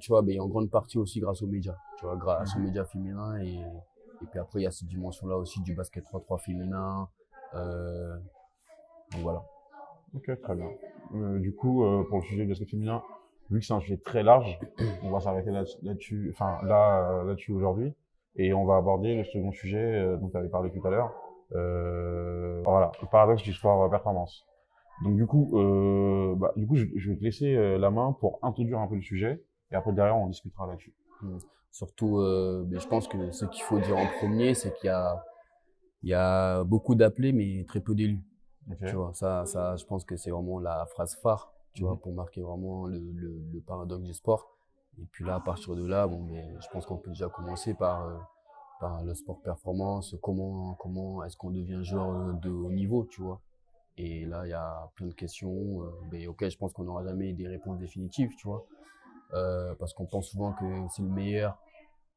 tu vois, ben, en grande partie aussi grâce aux médias, tu vois, grâce aux médias féminins et puis après, il y a cette dimension-là aussi du basket 3-3 féminin. Donc voilà. Ok, très bien. Du coup, pour le sujet du basket féminin, vu que c'est un sujet très large, on va s'arrêter là-dessus, enfin là-dessus aujourd'hui, et on va aborder le second sujet dont tu avais parlé tout à l'heure. Voilà, le paradoxe du sport performance. Donc du coup, je vais te laisser la main pour introduire un peu le sujet, et après derrière on discutera là-dessus. Mm. Surtout, mais je pense que ce qu'il faut dire en premier, c'est il y a beaucoup d'appelés, mais très peu d'élus. Ok. Tu vois, je pense que c'est vraiment la phrase phare, tu vois, Mhm. pour marquer vraiment le paradoxe du sport. Et puis là, à partir de là, bon, mais je pense qu'on peut déjà commencer par le sport performance, comment est-ce qu'on devient joueur de haut niveau, tu vois. Et là, il y a plein de questions, mais auxquelles je pense qu'on n'aura jamais des réponses définitives, tu vois. Parce qu'on pense souvent que c'est le meilleur,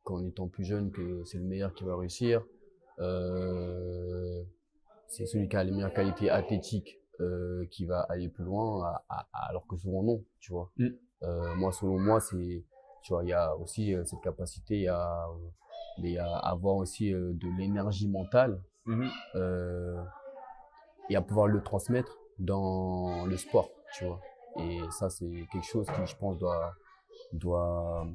qu'en étant plus jeune, que c'est le meilleur qui va réussir. Euh, c'est celui qui a les meilleures qualités athlétiques qui va aller plus loin, alors que souvent non, tu vois. Mm. Moi, selon moi, tu vois, il y a aussi cette capacité mais à avoir aussi de l'énergie mentale Mhm. euh, et à pouvoir le transmettre dans le sport, tu vois. Et ça, c'est quelque chose qui, je pense, doit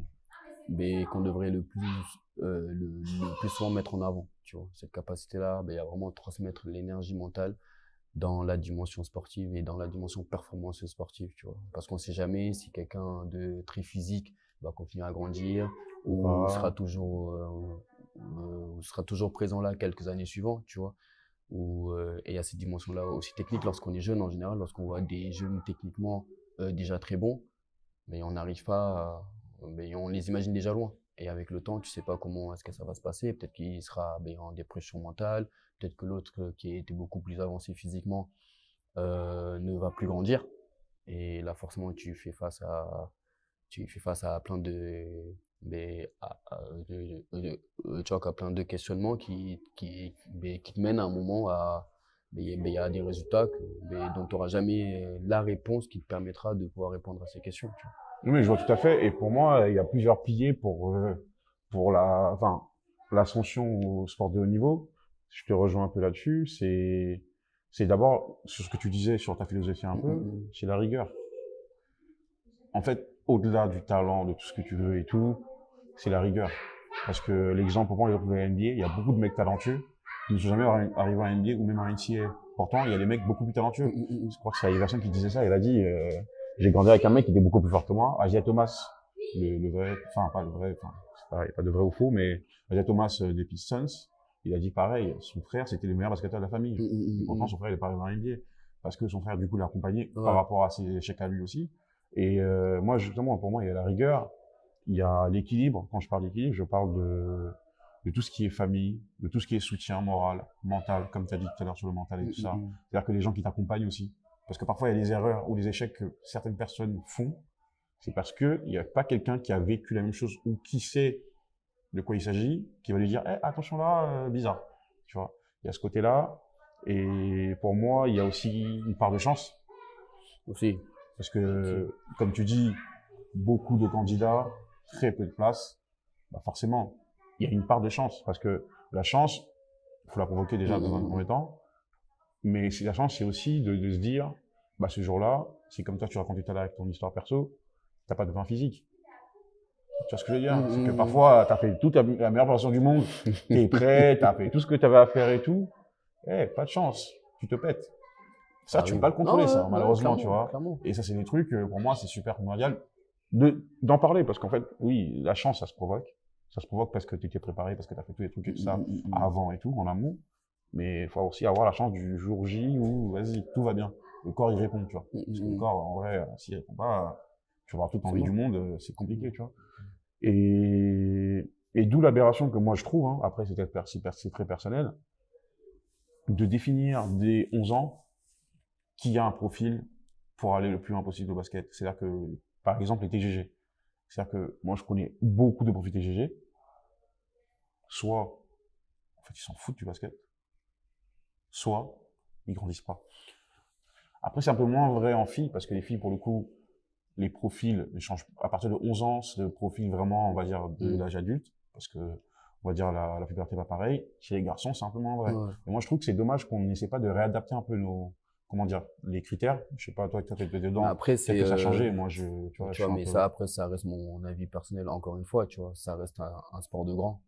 mais qu'on devrait le plus souvent mettre en avant, tu vois. Cette capacité-là, ben, il y a vraiment transmettre l'énergie mentale dans la dimension sportive et dans la dimension performance sportive, tu vois. Parce qu'on sait jamais si quelqu'un de très physique va continuer à grandir ou sera toujours présent là quelques années suivantes, tu vois. Et il y a cette dimension-là aussi technique lorsqu'on est jeune en général, lorsqu'on voit des jeunes techniquement déjà très bons, mais on n'arrive pas mais on les imagine déjà loin. Et avec le temps, tu sais pas comment est-ce que ça va se passer. Peut-être qu'il sera en dépression mentale, peut-être que l'autre qui était beaucoup plus avancé physiquement ne va plus grandir. Et là, forcément, tu fais face à plein tu vois, à plein de questionnements qui te mènent à un moment il y a des résultats dont tu n'auras jamais la réponse qui te permettra de pouvoir répondre à ces questions. Tu vois. Oui, mais je vois tout à fait. Et pour moi, il y a plusieurs piliers pour l'ascension au sport de haut niveau. Je te rejoins un peu là-dessus. C'est d'abord, sur ce que tu disais, sur ta philosophie un peu, c'est la rigueur. En fait, au-delà du talent, de tout ce que tu veux et tout, c'est la rigueur. Parce que l'exemple, pour moi, l'exemple de la NBA, il y a beaucoup de mecs talentueux qui ne sont jamais arrivés à NBA ou même à NCAA. Pourtant, il y a des mecs beaucoup plus talentueux. Je crois que c'est Iverson qui disait ça. Il a dit, j'ai grandi avec un mec qui était beaucoup plus fort que moi, Asia Thomas, le vrai, enfin pas le vrai, enfin c'est pas, pas de vrai ou faux, mais Asia Thomas des Pistons, il a dit pareil, son frère c'était le meilleur basketteur de la famille. Et pourtant son frère il est pas arrivé à NBA parce que son frère du coup l'a accompagné par rapport à ses échecs à lui aussi. Et moi justement pour moi il y a la rigueur, il y a l'équilibre. Quand je parle d'équilibre, je parle de tout ce qui est famille, de tout ce qui est soutien moral, mental, comme tu as dit tout à l'heure sur le mental et tout ça. C'est-à-dire que les gens qui t'accompagnent aussi. Parce que parfois, il y a des erreurs ou des échecs que certaines personnes font. C'est parce qu'il n'y a pas quelqu'un qui a vécu la même chose ou qui sait de quoi il s'agit, qui va lui dire attention là, bizarre. Tu vois, il y a ce côté-là. Et pour moi, il y a aussi une part de chance. Aussi. Parce que, comme tu dis, beaucoup de candidats, très peu de place. Bah forcément, il y a une part de chance. Parce que la chance, il faut la provoquer déjà dans un premier temps. Mais la chance, c'est aussi de se dire, bah, ce jour-là, c'est comme toi, tu racontais tout à l'heure avec ton histoire perso, t'as pas de vin physique. Tu vois ce que je veux dire? C'est que parfois, t'as fait toute la meilleure version du monde, t'es prêt, t'as fait tout ce que t'avais à faire et tout. Pas de chance, tu te pètes. Ça, tu peux pas le contrôler, ça, malheureusement, tu vois. Clairement. Et ça, c'est des trucs, pour moi, c'est super primordial d'en parler, parce qu'en fait, oui, la chance, ça se provoque. Ça se provoque parce que tu étais préparé, parce que tu as fait tous les trucs et tout ça avant et tout, en amont. Mais il faut aussi avoir la chance du jour J où, vas-y, tout va bien. Le corps, il répond, tu vois. Parce que le corps, en vrai, s'il répond pas, tu vas avoir toute l'envie du monde, c'est compliqué, tu vois. Et d'où l'aberration que moi je trouve, hein, après c'est peut-être c'est très personnel, de définir dès 11 ans qui a un profil pour aller le plus loin possible au basket. C'est-à-dire que, par exemple, les TGG. C'est-à-dire que moi je connais beaucoup de profils TGG. Soit, en fait, ils s'en foutent du basket. Soit, ils grandissent pas. Après, c'est un peu moins vrai en filles, parce que les filles, pour le coup, les profils changent. À partir de 11 ans, c'est le profil vraiment, on va dire, de l'âge adulte, parce que, on va dire, la puberté pas pareil. Chez les garçons, c'est un peu moins vrai. Et moi, je trouve que c'est dommage qu'on n'essaie pas de réadapter un peu comment dire, les critères. Je sais pas, toi, t'es dedans. Après, peut-être que ça a changé. Moi, tu vois, mais ça, après, ça reste mon avis personnel, encore une fois, tu vois. Ça reste un sport de grand.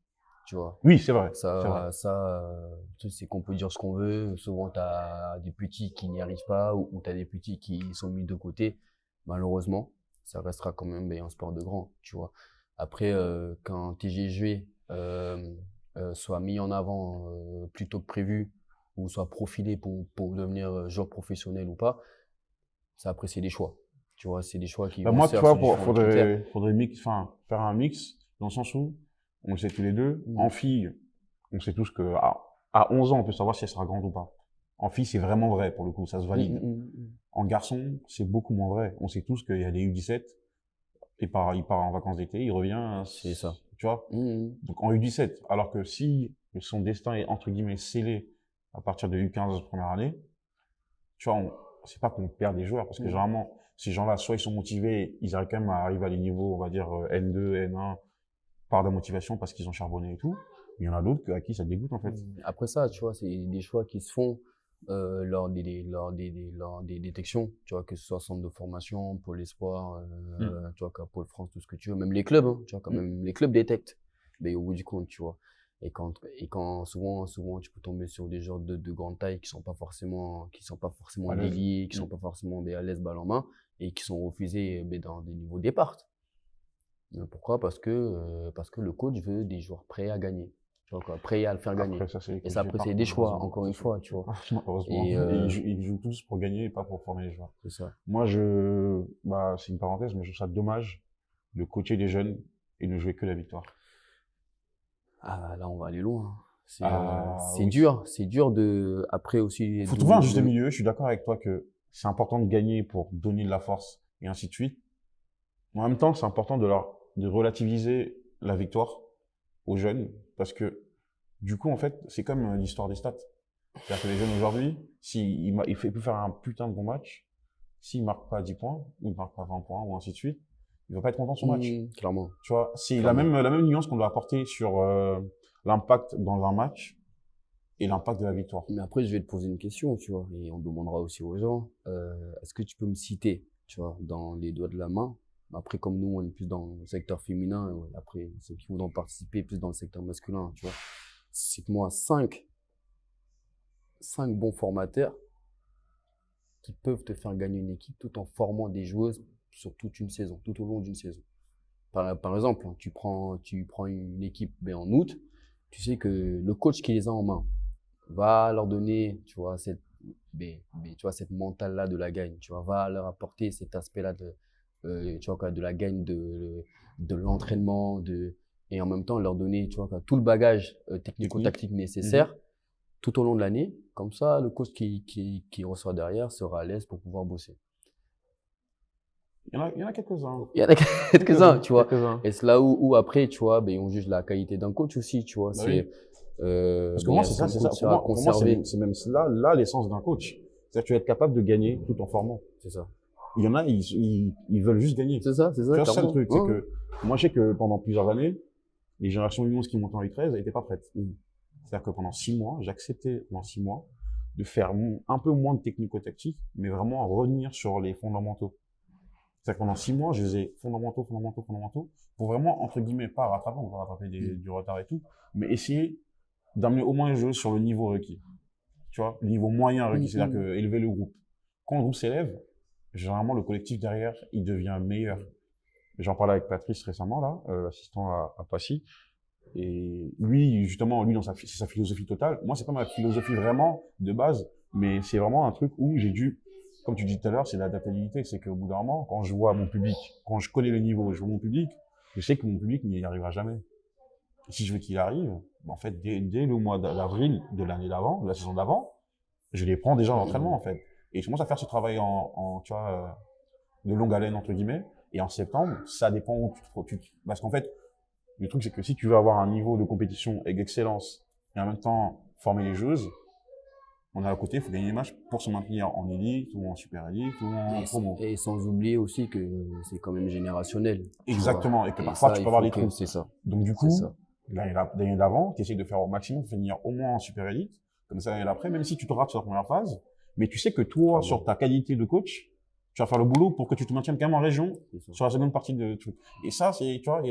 Tu vois. Oui, c'est vrai. C'est qu'on peut dire ce qu'on veut. Souvent, tu as des petits qui n'y arrivent pas ou tu as des petits qui sont mis de côté. Malheureusement, ça restera quand même un sport de grand, tu vois. Après, qu'un TGG soit mis en avant plus tôt que prévu ou soit profilé pour devenir joueur professionnel ou pas, ça, après, c'est des choix. Tu vois, c'est des choix qui vont moi, se tu faire. vois, faudrait faire un mix dans le sens où on le sait tous les deux. En fille, on sait tous que à 11 ans, on peut savoir si elle sera grande ou pas. En fille, c'est vraiment vrai, pour le coup, ça se valide. En garçon, c'est beaucoup moins vrai. On sait tous qu'il y a des U17, il part en vacances d'été, il revient. C'est ça. Tu vois? Donc en U17. Alors que si son destin est, entre guillemets, scellé à partir de U15 première année, tu vois, c'est pas qu'on perd des joueurs, parce que généralement, ces gens-là, soit ils sont motivés, ils arrivent quand même à arriver à des niveaux, on va dire, N2, N1, par de motivation parce qu'ils ont charbonné et tout. Il y en a d'autres à qui ça dégoûte, en fait. Après ça, tu vois, c'est des choix qui se font lors des détections, tu vois, que ce soit centre de formation, Pôle Espoir, tu vois, Pôle France, tout ce que tu veux, même les clubs, hein, tu vois, quand même les clubs détectent, mais au bout du compte, tu vois. Et quand souvent, tu peux tomber sur des joueurs de grande taille qui sont pas forcément déliés, qui sont pas forcément à l'aise balle en main et qui sont refusés dans des niveaux départ. Pourquoi? Parce que le coach veut des joueurs prêts à gagner. Tu vois quoi, prêts à le faire gagner. Et ça, après, c'est des choix, encore une fois, tu vois. Heureusement. Et ils jouent tous pour gagner et pas pour former les joueurs. C'est ça. Moi, c'est une parenthèse, mais je trouve ça dommage de coacher des jeunes et de jouer que la victoire. Ah, là, on va aller loin. C'est dur de, après aussi. Faut trouver un juste milieu. Je suis d'accord avec toi que c'est important de gagner pour donner de la force et ainsi de suite. En même temps, c'est important de relativiser la victoire aux jeunes, parce que du coup, en fait, c'est comme l'histoire des stats. C'est-à-dire que les jeunes aujourd'hui, il peut faire un putain de bon match, s'il marque pas 10 points, ou il marque pas 20 points, ou ainsi de suite, il va pas être content de son match. Clairement. Tu vois, c'est la même nuance qu'on doit apporter sur l'impact dans un match et l'impact de la victoire. Mais après, je vais te poser une question, tu vois, et on demandera aussi aux gens, est-ce que tu peux me citer, tu vois, dans les doigts de la main. Après, comme nous, on est plus dans le secteur féminin, après, ceux qui voudront participer plus dans le secteur masculin, tu vois. Cite-moi 5 bons formateurs qui peuvent te faire gagner une équipe tout en formant des joueuses sur toute une saison, tout au long d'une saison. Par exemple, tu prends une équipe en août, tu sais que le coach qui les a en main va leur donner, tu vois, cette mentale-là de la gagne, tu vois, va leur apporter cet aspect-là tu vois, de la gagne, de l'entraînement, et en même temps leur donner, tu vois, tout le bagage technico-tactique nécessaire tout au long de l'année. Comme ça, le coach qui reçoit derrière sera à l'aise pour pouvoir bosser. Il y en a quelques-uns. Il y en a quelques-uns, tu vois. Quelques-uns. Et c'est là où après, tu vois, on juge la qualité d'un coach aussi, tu vois. Bah c'est, Parce que moi, c'est ça. Pour moi, c'est même là l'essence d'un coach. C'est-à-dire que tu vas être capable de gagner tout en formant. C'est ça. Il y en a, ils veulent juste gagner. C'est ça. Tu vois, c'est ça le truc. C'est Ouais. que moi, je sais que pendant plusieurs années, les générations U11 qui montent en U13 n'étaient pas prêtes. C'est-à-dire que pendant 6 mois, j'acceptais pendant 6 mois de faire un peu moins de technico-tactique, mais vraiment revenir sur les fondamentaux. C'est-à-dire que pendant 6 mois, je faisais fondamentaux, pour vraiment, entre guillemets, pas rattraper, on va rattraper du retard et tout, mais essayer d'amener au moins les jeux sur le niveau requis. Tu vois, le niveau moyen requis, c'est-à-dire que élever le groupe. Quand le groupe s'élève, généralement, le collectif derrière, il devient meilleur. J'en parlais avec Patrice récemment, là, assistant à Passy. Et lui, justement, c'est sa philosophie totale. Moi, c'est pas ma philosophie vraiment de base, mais c'est vraiment un truc où j'ai dû, comme tu dis tout à l'heure, c'est l'adaptabilité. C'est qu'au bout d'un moment, quand je vois mon public, quand je connais le niveau, je vois mon public, je sais que mon public n'y arrivera jamais. Et si je veux qu'il arrive, en fait, dès le mois d'avril de l'année d'avant, de la saison d'avant, je les prends déjà en entraînement, en fait. Et je commence à faire ce travail tu vois, de longue haleine, entre guillemets. Et en septembre, ça dépend où parce qu'en fait, le truc, c'est que si tu veux avoir un niveau de compétition avec excellence et en même temps former les joueuses, on est à côté, il faut gagner les matchs pour se maintenir en élite ou en super élite ou en promo. Et sans oublier aussi que c'est quand même générationnel. Exactement, et que parfois tu peux avoir des trous. C'est ça. Donc du coup, l'année d'avant, tu essaies de faire au maximum pour finir au moins en super élite, comme ça l'année d'après, même si tu te rates sur la première phase, mais tu sais que toi, sur ta qualité de coach, tu vas faire le boulot pour que tu te maintiennes quand même en région sur la seconde partie de truc. Et ça, c'est, tu vois,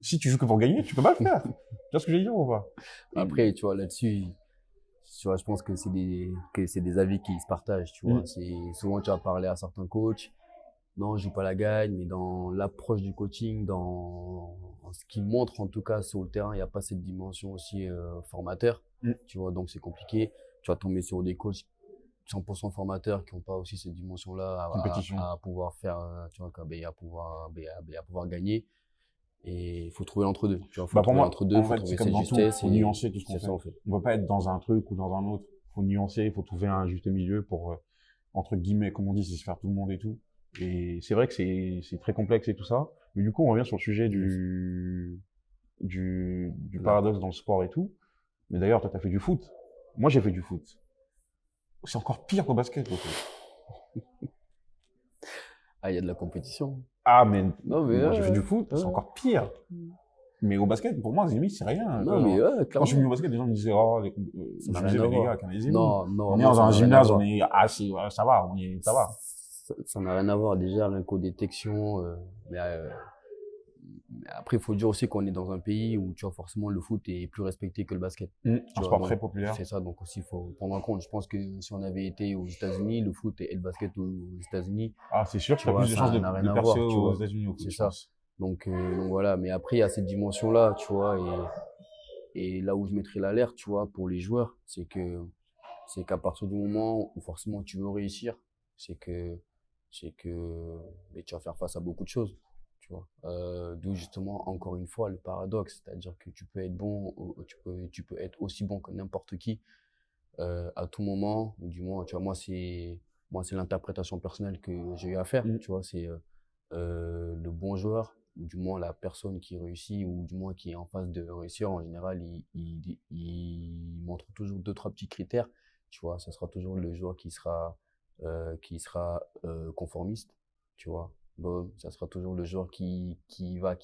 si tu joues que pour gagner, tu peux pas le faire. Tu vois ce que je veux dire ou pas? Après, tu vois, là-dessus, tu vois, je pense que c'est des avis qui se partagent, tu vois. C'est, souvent, tu vas parler à certains coachs. Non, je joue pas la gagne, mais dans l'approche du coaching, dans ce qui montre, en tout cas, sur le terrain, il n'y a pas cette dimension aussi, formateur. Tu vois, donc c'est compliqué. Tu vas tomber sur des coachs 100% formateurs qui n'ont pas aussi cette dimension-là à pouvoir faire, tu vois, à pouvoir gagner. Et il faut trouver l'entre-deux. Tu vois, faut trouver l'entre-deux, faut trouver cette justesse. Faut nuancer tout ce qu'on fait. fait. On ne peut pas être dans un truc ou dans un autre. Il faut nuancer, il faut trouver un juste milieu pour, entre guillemets, comme on dit, c'est se faire tout le monde et tout. Et c'est vrai que c'est très complexe et tout ça. Mais du coup, on revient sur le sujet du paradoxe dans le sport et tout. Mais d'ailleurs, toi, tu as fait du foot. Moi, j'ai fait du foot. C'est encore pire qu'au basket, au fait. Ah, il y a de la compétition. Ah, mais, non, mais moi, j'ai fait du foot, c'est encore pire. Mais au basket, pour moi, limite, c'est rien. Non, mais quand je suis venu au basket, les gens me disaient, oh, ça n'a rien à voir. Non, on est dans un gymnase, on est, ça va, ça va. Ça n'a rien à voir, déjà, rien qu'aux détections, mais après, il faut dire aussi qu'on est dans un pays où, tu vois, forcément, le foot est plus respecté que le basket. Un sport très populaire. C'est ça, donc aussi, il faut prendre en compte. Je pense que si on avait été aux États-Unis, le foot et le basket aux États-Unis. Ah, c'est sûr que tu as plus de chances de percer aux États-Unis. C'est ça. Donc voilà, mais après, il y a cette dimension-là, tu vois, et là où je mettrais l'alerte, tu vois, pour les joueurs, c'est qu'à partir du moment où forcément tu veux réussir, c'est que mais tu vas faire face à beaucoup de choses. Tu vois, d'où justement encore une fois le paradoxe, c'est-à-dire que tu peux être bon, tu peux être aussi bon que n'importe qui à tout moment, ou du moins, tu vois, moi c'est l'interprétation personnelle que j'ai eu à faire, tu vois, c'est le bon joueur, ou du moins la personne qui réussit, ou du moins qui est en phase de réussir, en général, il montre toujours 2-3 petits critères, tu vois, ça sera toujours le joueur qui sera conformiste, tu vois. Bon, ça sera toujours le joueur qui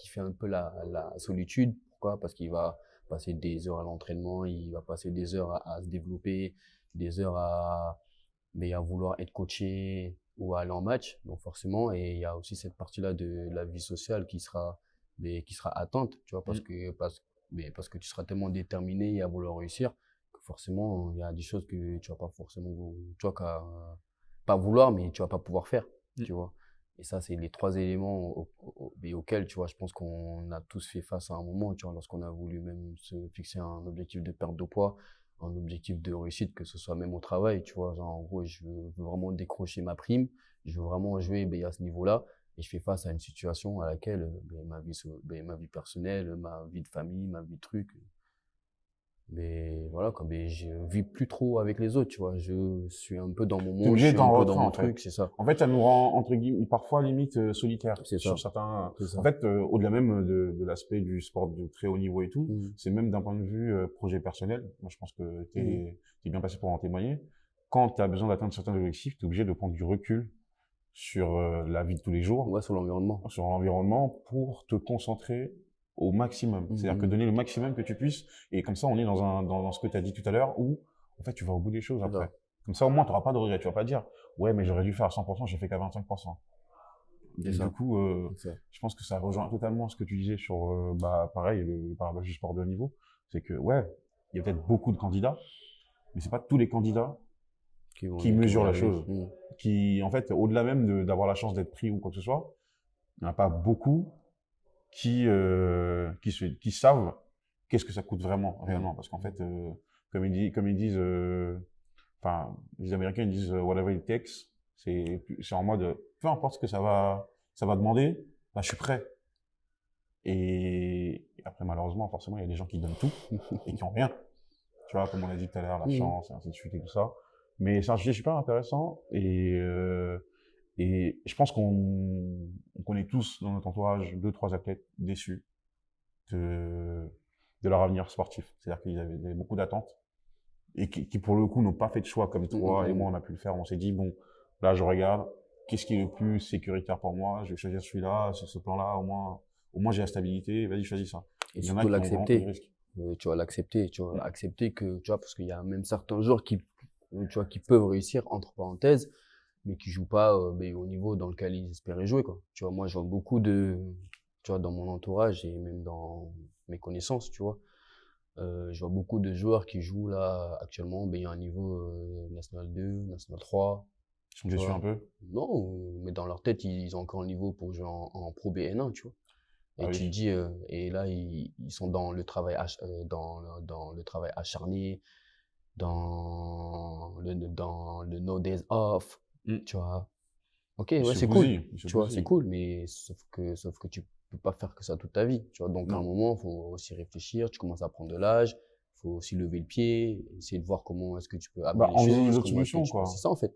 fait un peu la solitude. Pourquoi? Parce qu'il va passer des heures à l'entraînement, il va passer des heures à se développer, des heures à vouloir être coaché ou à aller en match. Donc forcément, et il y a aussi cette partie-là de la vie sociale qui sera attente, tu vois, parce que tu seras tellement déterminé à vouloir réussir que forcément, il y a des choses que tu vas pas forcément, tu vois, pas vouloir, mais tu vas pas pouvoir faire, tu vois. Et ça, c'est les 3 éléments auxquels, tu vois, je pense qu'on a tous fait face à un moment, tu vois, lorsqu'on a voulu même se fixer un objectif de perte de poids, un objectif de réussite, que ce soit même au travail, tu vois, genre, en gros, je veux vraiment décrocher ma prime, je veux vraiment jouer à ce niveau-là. et je fais face à une situation à laquelle ma vie personnelle, ma vie de famille, ma vie de truc, mais voilà, quoi, mais je vis plus trop avec les autres, tu vois. Je suis un peu dans mon T'es monde, je obligé suis d'être un en peu dans retrait, mon en fait. truc, c'est ça. En fait, ça nous rend, entre guillemets, parfois limite solitaire C'est sur ça. certains. C'est ça. En fait, au-delà même de l'aspect du sport de très haut niveau et tout, Mhm. c'est même d'un point de vue projet personnel. Moi, je pense que tu Mhm. es bien passé pour en témoigner. Quand tu as besoin d'atteindre certains objectifs, tu es obligé de prendre du recul sur la vie de tous les jours, Ouais, sur l'environnement. sur l'environnement, pour te concentrer au maximum. C'est-à-dire que Mhm. donner le maximum que tu puisses. Et comme ça, on est dans ce que tu as dit tout à l'heure, où en fait, tu vas au bout des choses C'est après. ça. Comme ça, au moins, tu n'auras pas de regrets. Tu vas pas dire, ouais, mais j'aurais dû faire à 100%, j'ai fait qu'à 25%. C'est Et ça. du coup, C'est ça. je pense que ça rejoint totalement ce que tu disais sur, pareil, le paradoxe du sport de haut niveau. C'est que, ouais, il y a peut-être beaucoup de candidats, mais c'est pas tous les candidats qui Qui vont mesurent y la arriver. chose. Mhm. Qui, en fait, au-delà même d'avoir la chance d'être pris ou quoi que ce soit, il n'y en a pas beaucoup qui savent qu'est-ce que ça coûte vraiment, réellement. Parce qu'en fait, comme ils disent, enfin, les Américains ils disent whatever it takes, c'est en mode peu importe ce que ça va demander, bah, je suis prêt. Et après, malheureusement, forcément, il y a des gens qui donnent tout et qui ont rien. Tu vois, comme on a dit tout à l'heure, la Mhm. chance, et ainsi de suite et tout ça. Mais c'est un sujet super intéressant et je pense on connaît tous dans notre entourage 2-3 athlètes déçus de leur avenir sportif. C'est-à-dire qu'ils avaient beaucoup d'attentes et qui, pour le coup, n'ont pas fait de choix comme toi et moi, on a pu le faire. On s'est dit, bon, là, je regarde, qu'est-ce qui est le plus sécuritaire pour moi? Je vais choisir celui-là, sur ce plan-là, au moins j'ai la stabilité, vas-y, choisis ça. Et Il y en a surtout qui ont vraiment pris le l'accepter. risque. Tu vois, l'accepter, tu vois, accepter que, tu vois, parce qu'il y a même certains joueurs tu vois, qui peuvent réussir, entre parenthèses, mais qui jouent pas, au niveau dans lequel ils espéraient jouer, quoi. Tu vois, moi, je vois beaucoup tu vois, dans mon entourage et même dans mes connaissances, tu vois, je vois beaucoup de joueurs qui jouent là, actuellement, à un niveau, National 2, National 3, Ils sont tu déçus vois. un peu. Non, mais dans leur tête, ils ont encore le niveau pour jouer en Pro B1, tu vois. Ah Et tu te oui. dis, et là, ils sont dans le travail, dans le travail acharné, dans le no days off, tu vois. Ok, Ils ouais, se c'est cool, bousillent. Ils se tu vois, c'est bousillent. cool, mais sauf que tu peux pas faire que ça toute ta vie, tu vois. Donc, à un Non. moment, faut aussi réfléchir, tu commences à prendre de l'âge, faut aussi lever le pied, essayer de voir comment est-ce que tu peux amener Bah, les envisager choses, d'autres comment est-ce que solutions, tu peux, c'est quoi. ça, en fait.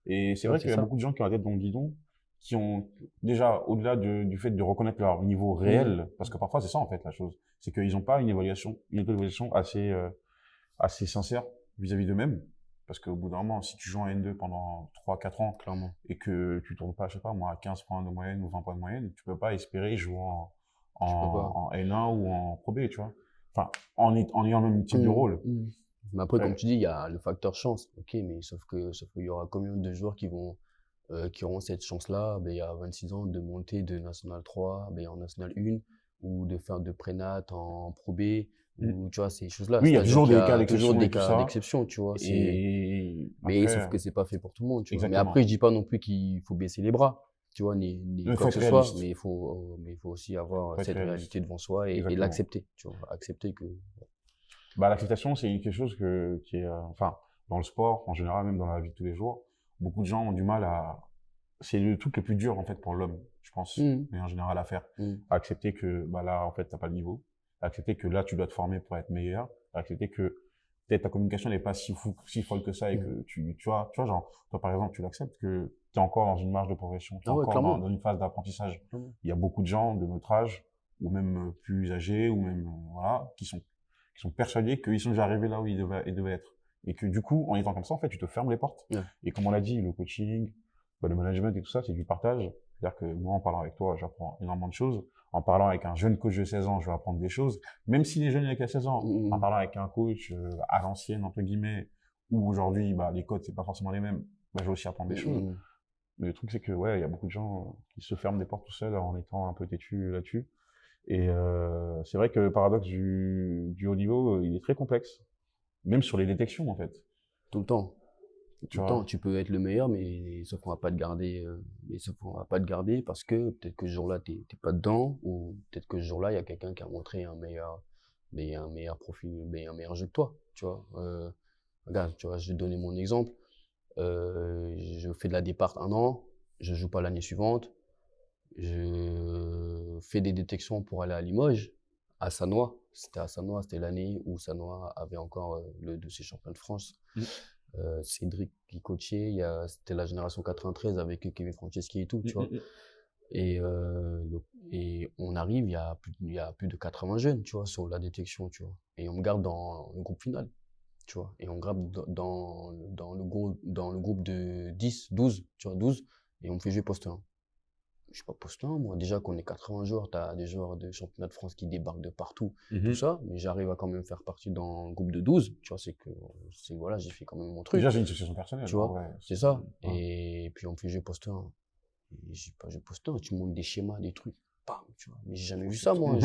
Et c'est Tu vois, vrai c'est qu'il y a ça. beaucoup de gens qui ont la tête dans le guidon, qui ont déjà, au-delà du fait de reconnaître leur niveau Mhm. réel, parce que parfois c'est ça en fait la chose, c'est qu'ils n'ont pas une évaluation assez sincère vis-à-vis d'eux-mêmes. Parce qu'au bout d'un moment, si tu joues en N2 pendant 3-4 ans Clairement. et que tu tournes pas, je sais pas moi, à 15 points de moyenne ou 20 points de moyenne, tu peux pas espérer jouer Tu peux pas. en N1 ou en Pro B, tu vois. Enfin, en ayant le même type de Mhm. rôle. Mhm. Mais après, comme Ouais. tu dis, il y a le facteur chance. Ok, mais sauf qu'il y aura combien de joueurs qui auront cette chance-là, il y a 26 ans, de monter de National 3, en National 1, ou de faire de prénat en Pro B, Mm. ou tu vois, ces choses-là. Oui, il y a C'est-à-dire toujours qu'il y des cas a toujours d'exception et des tout cas ça. d'exception, tu vois. Et Mais sauf après, que c'est pas fait pour tout le monde, tu vois. Mais exactement. après, je dis pas non plus qu'il faut baisser les bras, tu vois, ni Il quoi faut que être ce soit, réaliste. mais il faut aussi avoir Faut être cette réaliste. réalité devant soi et Exactement. l'accepter, tu vois. Accepter que, Bah, l'acceptation, c'est quelque chose qui est, enfin, dans le sport, en général, même dans la vie de tous les jours, beaucoup de gens ont du mal c'est le truc le plus dur, en fait, pour l'homme, je pense, Mhm. mais en général à faire. Mhm. Accepter que, bah, là, en fait, t'as pas le niveau. Accepter que là, tu dois te former pour être meilleur. Accepter que peut-être ta communication n'est pas si folle que ça et que tu vois, genre, toi, par exemple, tu l'acceptes que t'es encore dans une marge de progression. T'es Ah ouais, encore clairement. dans une phase d'apprentissage. Clairement. Il y a beaucoup de gens de notre âge, ou même plus âgés, ou même, voilà, qui sont persuadés qu'ils sont déjà arrivés là où ils devaient être. Et que du coup, en étant comme ça, en fait, tu te fermes les portes. Ouais. Et comme on l'a dit, le coaching, bah, le management et tout ça, c'est du partage. C'est-à-dire que moi, en parlant avec toi, j'apprends énormément de choses. En parlant avec un jeune coach de 16 ans, je vais apprendre des choses. Même s'il est jeune, il a qu'à 16 ans. Mhm. En parlant avec un coach à l'ancienne, entre guillemets, où aujourd'hui, bah, les codes, c'est pas forcément les mêmes, bah, je vais aussi apprendre des choses. Mhm. Mais le truc, c'est que, ouais, il y a beaucoup de gens qui se ferment des portes tout seuls en étant un peu têtus là-dessus. Et c'est vrai que le paradoxe du haut niveau, il est très complexe. Même sur les détections, en fait. Tout le temps. Tu Tout le vois. temps, tu peux être le meilleur, mais sauf qu'on va pas te garder, sauf qu'on va pas te garder parce que peut-être que ce jour-là, t'es pas dedans, ou peut-être que ce jour-là, il y a quelqu'un qui a montré un meilleur profil, un meilleur jeu que toi, tu vois. Regarde, tu vois, je vais te donner mon exemple. Je fais de la départ un an, je joue pas l'année suivante, Je fais des détections pour aller à Limoges, à Sannois. C'était à Sannois, c'était l'année où Sannois avait encore le de ses champions de France. Cédric qui coachait, c'était la génération 93 avec Kevin Franceschi et tout, tu vois. Et, et on arrive, il y a plus de 80 jeunes, tu vois, sur la détection, tu vois. Et on me garde dans le groupe final, tu vois. Et on me garde dans le groupe de 10, 12, tu vois, 12. Et on me fait jouer poste 1. Je suis pas poste 1, moi. Déjà qu'on est 80 joueurs, tu as des joueurs de championnat de France qui débarquent de partout, tout ça. Mais j'arrive à quand même faire partie dans le groupe de 12. Tu vois, voilà, j'ai fait quand même mon truc. Déjà, j'ai une situation personnelle. Tu vois, ouais, c'est ça. Et puis on me fait jouer poste 1. Et j'ai pas joué poste 1, tu montes des schémas, des trucs. Bam, tu vois. Mais j'ai jamais vu ça, moi. Tu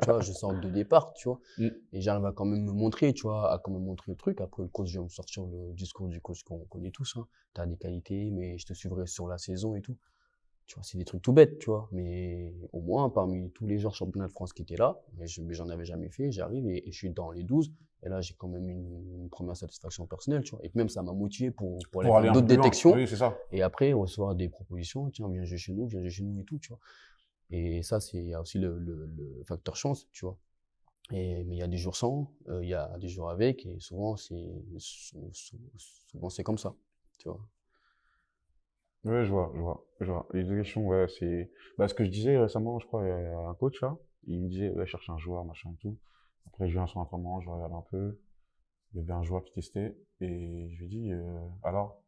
vois, je sors de départ, tu vois. Et j'arrive à quand même me montrer, tu vois, à quand même montrer le truc. Après, le coach vient me sortir le discours du coach qu'on connaît tous, hein. T'as des qualités, mais je te suivrai sur la saison et tout. Tu vois, c'est des trucs tout bêtes, tu vois. Mais au moins, parmi tous les joueurs championnat de France qui étaient là, mais j'en avais jamais fait, j'arrive et je suis dans les 12. Et là, j'ai quand même une première satisfaction personnelle, tu vois. Et puis même, ça m'a motivé pour aller faire d'autres détections. Oui, c'est ça. Et après, recevoir des propositions, tiens, viens jouer chez nous et tout, tu vois. Et ça, il y a aussi le facteur chance, tu vois. Mais il y a des jours sans, il y a des jours avec, et souvent, c'est comme ça, tu vois. Ouais, je vois. Les questions, ouais, c'est, bah, ce que je disais récemment, je crois, à un coach, là, il me disait, ouais, cherche un joueur, machin et tout. Après, je viens à son entraînement, je regarde un peu. Il y avait un joueur qui testait, et je lui ai dit, alors?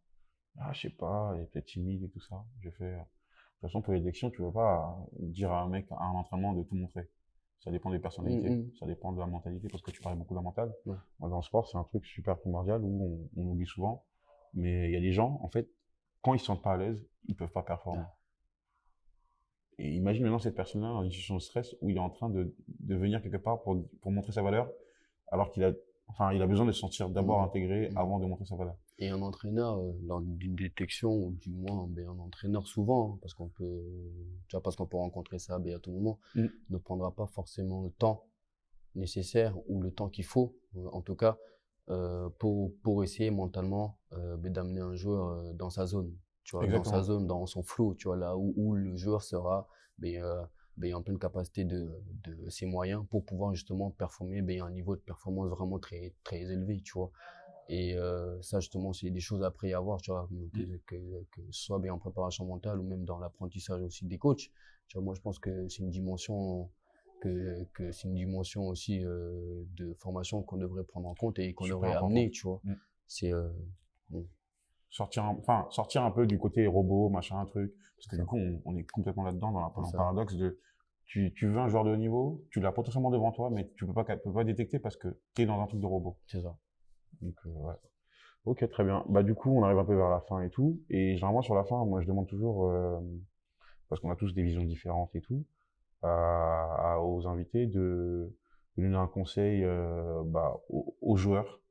Ah, je sais pas, il est peut-être timide et tout ça. J'ai fait, de toute façon, pour l'élection, tu vas pas dire à un mec, à un entraînement, de tout montrer. Ça dépend des personnalités, ça dépend de la mentalité, parce que tu parlais beaucoup de la mentale. Ouais. Moi, dans le sport, c'est un truc super primordial où on oublie souvent. Mais il y a des gens, en fait, quand ils se sentent pas à l'aise, ils peuvent pas performer. Et imagine maintenant cette personne-là dans une situation de stress où il est en train de venir quelque part pour montrer sa valeur, alors qu'il a, enfin, il a besoin de se sentir d'abord intégré avant de montrer sa valeur. Et un entraîneur, lors d'une détection, ou du moins, ben, un entraîneur souvent, hein, parce qu'on peut, tu vois, parce qu'on peut rencontrer ça ben, à tout moment, ne prendra pas forcément le temps nécessaire ou le temps qu'il faut, en tout cas, pour essayer mentalement ben, d'amener un joueur dans sa zone, tu vois, dans sa zone, dans son flow, tu vois, là où le joueur sera ben, ben, en pleine capacité de ses moyens pour pouvoir justement performer ben, à un niveau de performance vraiment très, très élevé, tu vois. Et ça, justement, c'est des choses après à voir, tu vois, que ce soit bien en préparation mentale ou même dans l'apprentissage aussi des coachs. Tu vois, moi, je pense que c'est une dimension que c'est une dimension aussi de formation qu'on devrait prendre en compte et qu'on devrait amener, tu vois. C'est bon. Sortir un peu du côté robot, machin, truc. Parce que du coup, on est complètement là-dedans dans le paradoxe de tu veux un joueur de haut niveau, tu l'as potentiellement devant toi, mais tu peux pas détecter parce que tu es dans un truc de robot. C'est ça. Donc, ouais. Ok, très bien. Bah, du coup, on arrive un peu vers la fin et tout. Et généralement, sur la fin, moi, je demande toujours, parce qu'on a tous des visions différentes et tout, aux invités de donner un conseil bah, aux joueurs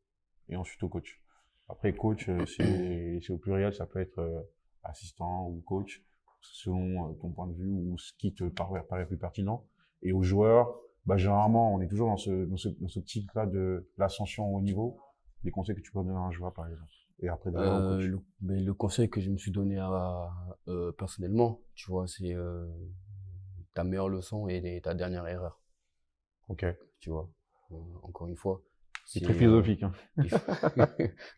et ensuite au coach. Après, coach, c'est au pluriel, ça peut être assistant ou coach, selon ton point de vue ou ce qui te paraît plus pertinent. Et aux joueurs, bah, généralement, on est toujours dans ce type-là de l'ascension au niveau, des conseils que tu peux donner à un joueur, par exemple. Et après, derrière, au coach. Le conseil que je me suis donné personnellement, tu vois, c'est ta meilleure leçon et ta dernière erreur. Ok. Tu vois, encore une fois. C'est très philosophique. Hein.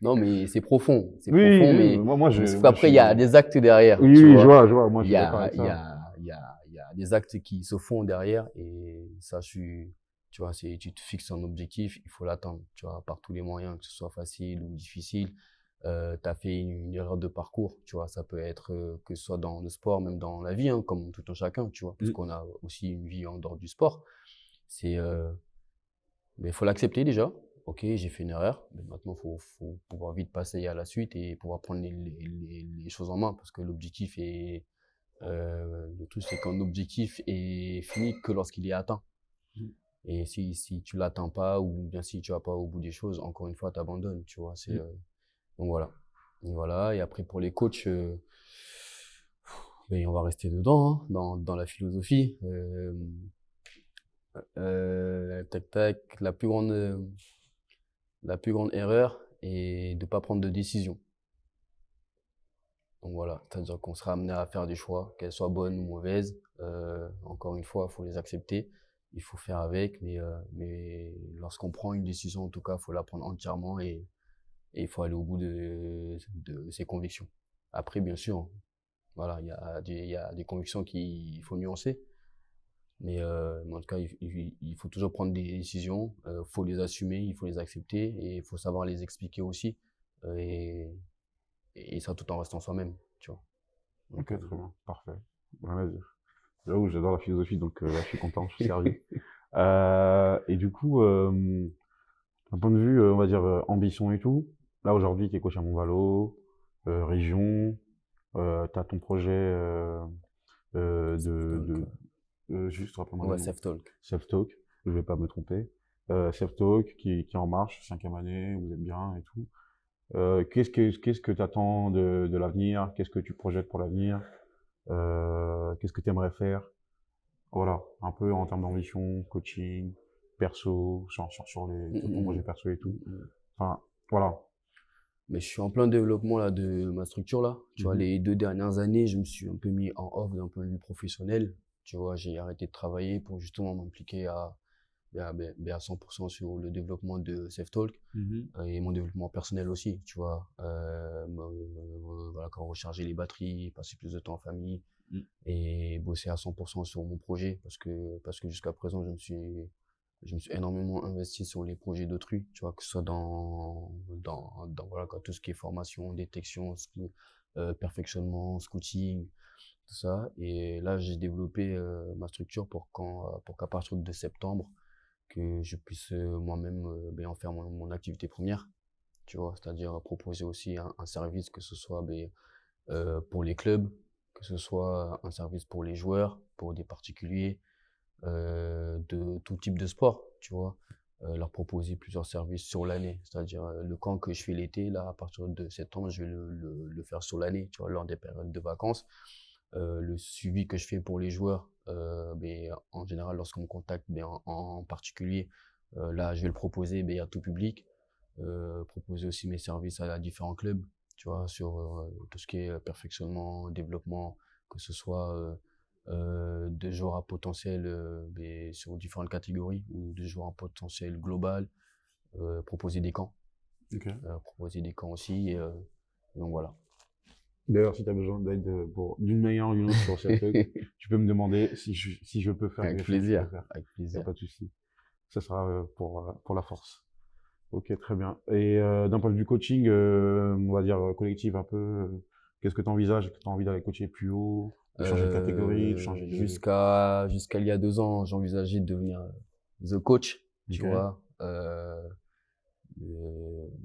Non, mais c'est profond. C'est oui, profond, oui, mais après, il y a des actes derrière. Oui, tu oui, vois. je vois. Moi, je suis d'accord avec ça. Il y a des actes qui se font derrière et ça, tu vois, tu te fixes un objectif, il faut l'atteindre, tu vois, par tous les moyens, que ce soit facile ou difficile. Tu as fait une erreur de parcours, tu vois, ça peut être que ce soit dans le sport, même dans la vie, hein, comme tout un chacun, tu vois, parce qu'on a aussi une vie en dehors du sport. Mais il faut l'accepter déjà. Ok, j'ai fait une erreur, mais maintenant faut pouvoir vite passer à la suite et pouvoir prendre les choses en main, parce que l'objectif est, le truc c'est qu'un objectif est fini que lorsqu'il est atteint. Et si tu l'atteins pas, ou bien si tu vas pas au bout des choses, encore une fois, tu abandonnes, tu vois. Donc voilà. Et après, pour les coachs, ben, on va rester dedans, hein, dans la philosophie. Tac, tac, la plus grande erreur est de pas prendre de décision. Donc voilà, c'est-à-dire qu'on sera amené à faire des choix, qu'elles soient bonnes ou mauvaises. Encore une fois, il faut les accepter, il faut faire avec, mais lorsqu'on prend une décision, en tout cas, il faut la prendre entièrement et il faut aller au bout de ses convictions. Après, bien sûr, voilà, il y a des convictions qu'il faut nuancer, mais en tout cas, il faut toujours prendre des décisions, faut les assumer, il faut les accepter et il faut savoir les expliquer aussi. euh, et, et ça tout en restant soi-même, tu vois. Ok, très bien, parfait. Rien à dire. J'avoue, j'adore la philosophie, donc là, je suis content, je suis servi. Et du coup, d'un point de vue, on va dire, ambition et tout, là, aujourd'hui, tu es coach à Montvalo, région, tu as ton projet Donc, juste rappelle-moi le ouais, nom. self-talk. Self-Talk, je vais pas me tromper. Self-Talk qui est en marche, 5e année, vous êtes bien et tout. Qu'est-ce que tu attends de l'avenir? Qu'est-ce que tu projettes pour l'avenir? Qu'est-ce que tu aimerais faire? Voilà, un peu en termes d'ambition, coaching, perso, sur sur ton projet perso et tout. Enfin, voilà. Mais je suis en plein développement là, de ma structure là. Tu vois, Mhm. les 2 dernières années, je me suis un peu mis en off d'un point de vue professionnel. Tu vois, j'ai arrêté de travailler pour justement m'impliquer à 100% sur le développement de Self-Talk Mhm. et mon développement personnel aussi. Tu vois, voilà, quand recharger les batteries, passer plus de temps en famille Mm. et bosser à 100% sur mon projet parce que jusqu'à présent, je me suis énormément investi sur les projets d'autrui, tu vois, que ce soit dans voilà, quoi, tout ce qui est formation, détection, perfectionnement, scouting, tout ça. Et là, j'ai développé ma structure pour qu'à partir de septembre, que je puisse moi-même en faire mon activité première, tu vois, c'est-à-dire proposer aussi un service, que ce soit pour les clubs, que ce soit un service pour les joueurs, pour des particuliers, de tout type de sport, tu vois. Leur proposer plusieurs services sur l'année, c'est-à-dire le camp que je fais l'été, là, à partir de septembre, je vais le faire sur l'année, tu vois, lors des périodes de vacances. Le suivi que je fais pour les joueurs, en général, lorsqu'on me contacte, en particulier, là, je vais le proposer à tout public. Proposer aussi mes services à différents clubs, tu vois, sur tout ce qui est perfectionnement, développement, que ce soit de joueurs à potentiel sur différentes catégories ou de joueurs à potentiel global, Ok. proposer des camps aussi. Donc voilà. D'ailleurs, si tu as besoin d'aide d'une manière ou d'une autre sur cette truc, tu peux me demander si je peux faire Avec quelque chose, je peux plaisir, faire. avec Il n'y a plaisir. pas de souci. Ça sera pour la force. Ok, très bien. Et d'un point de vue coaching, on va dire collectif un peu, qu'est-ce que tu envisages? Est-ce que tu as envie d'aller coacher plus haut, de changer de catégorie, de changer de... Jusqu'à il y a 2 ans, j'envisageais de devenir the coach, tu Ok. vois.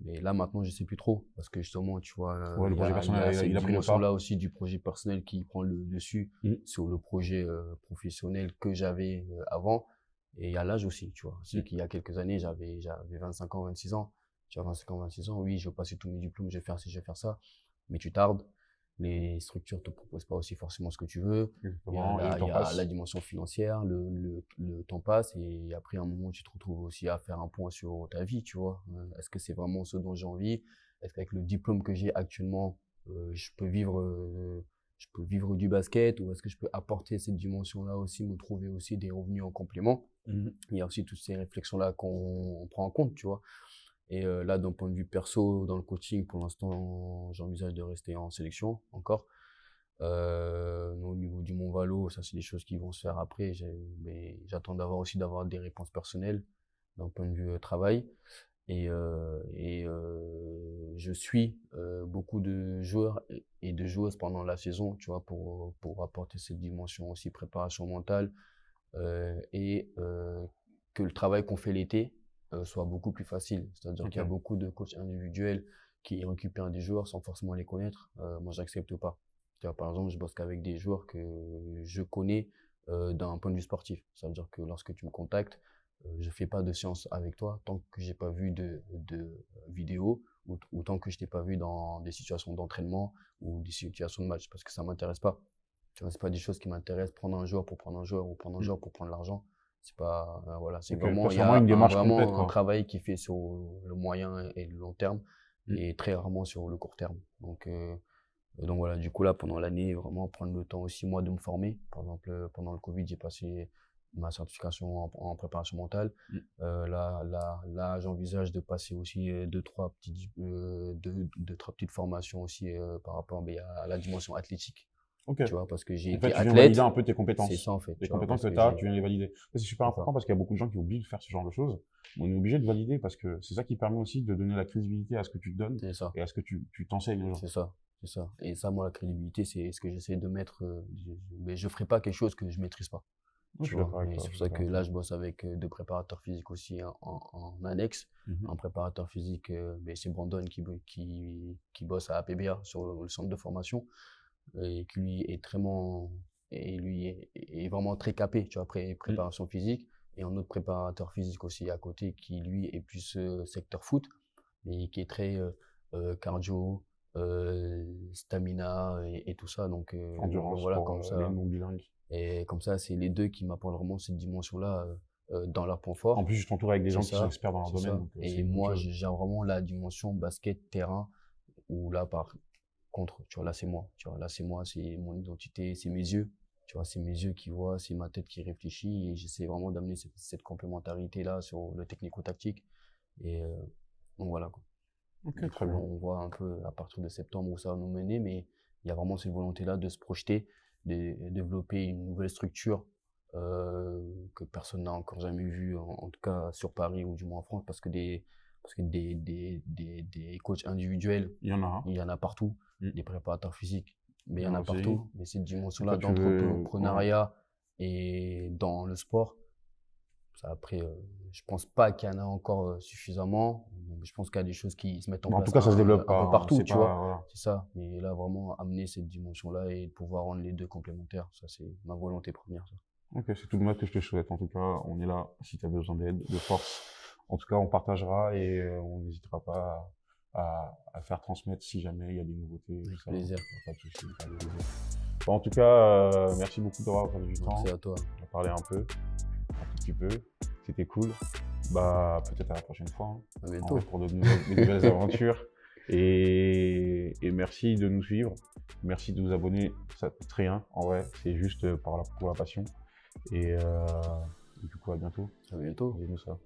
Mais là maintenant, je sais plus trop parce que justement, tu vois, Ouais, le projet il y a personnel, cette il a pris le dimension-là pas. aussi du projet personnel qui prend le dessus Mm. sur le projet professionnel que j'avais avant. Et il y a l'âge aussi, tu vois. C'est qu'il y a quelques années, j'avais 25 ans, 26 ans. Tu vois, 25 ans, 26 ans, oui, je vais passer tous mes diplômes, je vais faire ci, je vais faire ça. Mais tu tardes. Les structures te proposent pas aussi forcément ce que tu veux. Exactement. Et le Il temps y a la passe. dimension financière, le temps passe et après à un moment tu te retrouves aussi à faire un point sur ta vie, tu vois. Est-ce que c'est vraiment ce dont j'ai envie? Est-ce qu'avec le diplôme que j'ai actuellement, je peux vivre du basket ou est-ce que je peux apporter cette dimension-là aussi, me trouver aussi des revenus en complément? Mhm. Il y a aussi toutes ces réflexions-là qu'on prend en compte, tu vois. Et là, d'un point de vue perso, dans le coaching, pour l'instant, j'envisage de rester en sélection encore. Au niveau du Mont-Valo, ça c'est des choses qui vont se faire après. Mais j'attends d'avoir des réponses personnelles d'un point de vue travail. Je suis beaucoup de joueurs et de joueuses pendant la saison, tu vois, pour apporter cette dimension aussi préparation mentale que le travail qu'on fait l'été soit beaucoup plus facile. C'est-à-dire qu'il y a Ok. beaucoup de coachs individuels qui récupèrent des joueurs sans forcément les connaître. Moi, j'accepte pas. Tu vois, par exemple, je bosse qu'avec des joueurs que je connais d'un point de vue sportif. Ça veut dire que lorsque tu me contactes, je fais pas de séance avec toi tant que j'ai pas vu de vidéo ou tant que je t'ai pas vu dans des situations d'entraînement ou des situations de match parce que ça m'intéresse pas. Tu vois, c'est pas des choses qui m'intéressent. Prendre un joueur pour prendre un joueur ou prendre un Mm. joueur pour prendre l'argent. C'est pas, voilà, c'est Ok. vraiment, Toi, il c'est y vraiment a une démarche complète, vraiment un quoi. travail qui fait sur le moyen et le long terme Mm. et très rarement sur le court terme. Donc, Et donc voilà, du coup là, pendant l'année, vraiment prendre le temps aussi, moi, de me former. Par exemple, pendant le Covid, j'ai passé ma certification en préparation mentale. Là, j'envisage de passer aussi deux, trois petites formations aussi par rapport à la dimension athlétique. Ok. Tu vois, parce que j'ai En fait, été tu viens valider athlète. un peu tes compétences. C'est ça, en fait. Les Tu vois, compétences parce que que tu as, tu viens les valider. Ça, c'est super c'est ça. important parce qu'il y a beaucoup de gens qui oublient de faire ce genre de choses. On est obligé de valider parce que c'est ça qui permet aussi de donner la crédibilité à ce que tu te donnes C'est ça. et à ce que tu t'enseignes aux gens. C'est ça. C'est ça. Et ça, moi, la crédibilité, c'est ce que j'essaie de mettre. Mais je ferai pas quelque chose que je maîtrise pas. Moi, je Tu suis vois. d'accord avec Et toi. c'est pour ça que là, je bosse avec deux préparateurs physiques aussi en annexe. Mhm. Un préparateur physique, c'est Brandon qui bosse à APBA sur le centre de formation et qui lui est est vraiment très capé, tu vois, préparation physique. Et un autre préparateur physique aussi à côté qui lui est plus secteur foot, mais qui est très cardio, stamina et tout ça. Donc Endurance voilà, pour les non-bilingues. et comme ça, c'est les deux qui m'apportent vraiment cette dimension-là dans leur point En fort. plus, je t'entoure avec des gens C'est qui sont ça, experts dans leur c'est domaine. ça. Donc, c'est Et une bonne moi, chose. j'ai vraiment la dimension basket terrain où là, par contre, tu vois, là, c'est moi. Tu vois, là, c'est moi, c'est mon identité, c'est mes yeux. Tu vois, c'est mes yeux qui voient, c'est ma tête qui réfléchit et j'essaie vraiment d'amener cette complémentarité-là sur le technico-tactique. Et donc voilà, quoi. Ok, Du très coup, bien. on voit un peu à partir de septembre où ça va nous mener, mais il y a vraiment cette volonté-là de se projeter, de développer une nouvelle structure que personne n'a encore jamais vue, en tout cas sur Paris ou du moins en France, parce que des coachs individuels, Il y en a un. il y en a partout, Mm. des préparateurs physiques, mais il y Il y en en a a aussi. partout. Mais cette Et dimension-là toi, tu veux. Ouais. d'entrepreneuriat et dans le sport, ça après, je pense pas qu'il y en a encore suffisamment. Donc, je pense qu'il y a des choses qui se mettent en En place tout cas, ça se développe un pas. peu partout, C'est tu vois. pas. Voilà. C'est ça. Mais là, vraiment, amener cette dimension-là et pouvoir rendre les deux complémentaires, ça, c'est ma volonté première. Ça. Ok, c'est tout de même que je te souhaite. En tout cas, on est là si tu as besoin d'aide, de force. En tout cas, on partagera et on n'hésitera pas à faire transmettre si jamais il y a des nouveautés. Avec tout ça. plaisir. Pas de souci, avec plaisir. Bon, en tout cas, merci beaucoup d'avoir pris du temps. Merci à toi. On a parlé un tout petit peu. C'était cool. Bah, peut-être à la prochaine fois. Hein. À En bientôt. vrai, pour de nouvelles aventures. Et merci de nous suivre. Merci de vous abonner. Ça coûte rien, en vrai. C'est juste pour la passion. Et du coup, à bientôt. À bientôt. Envoyez-nous ça.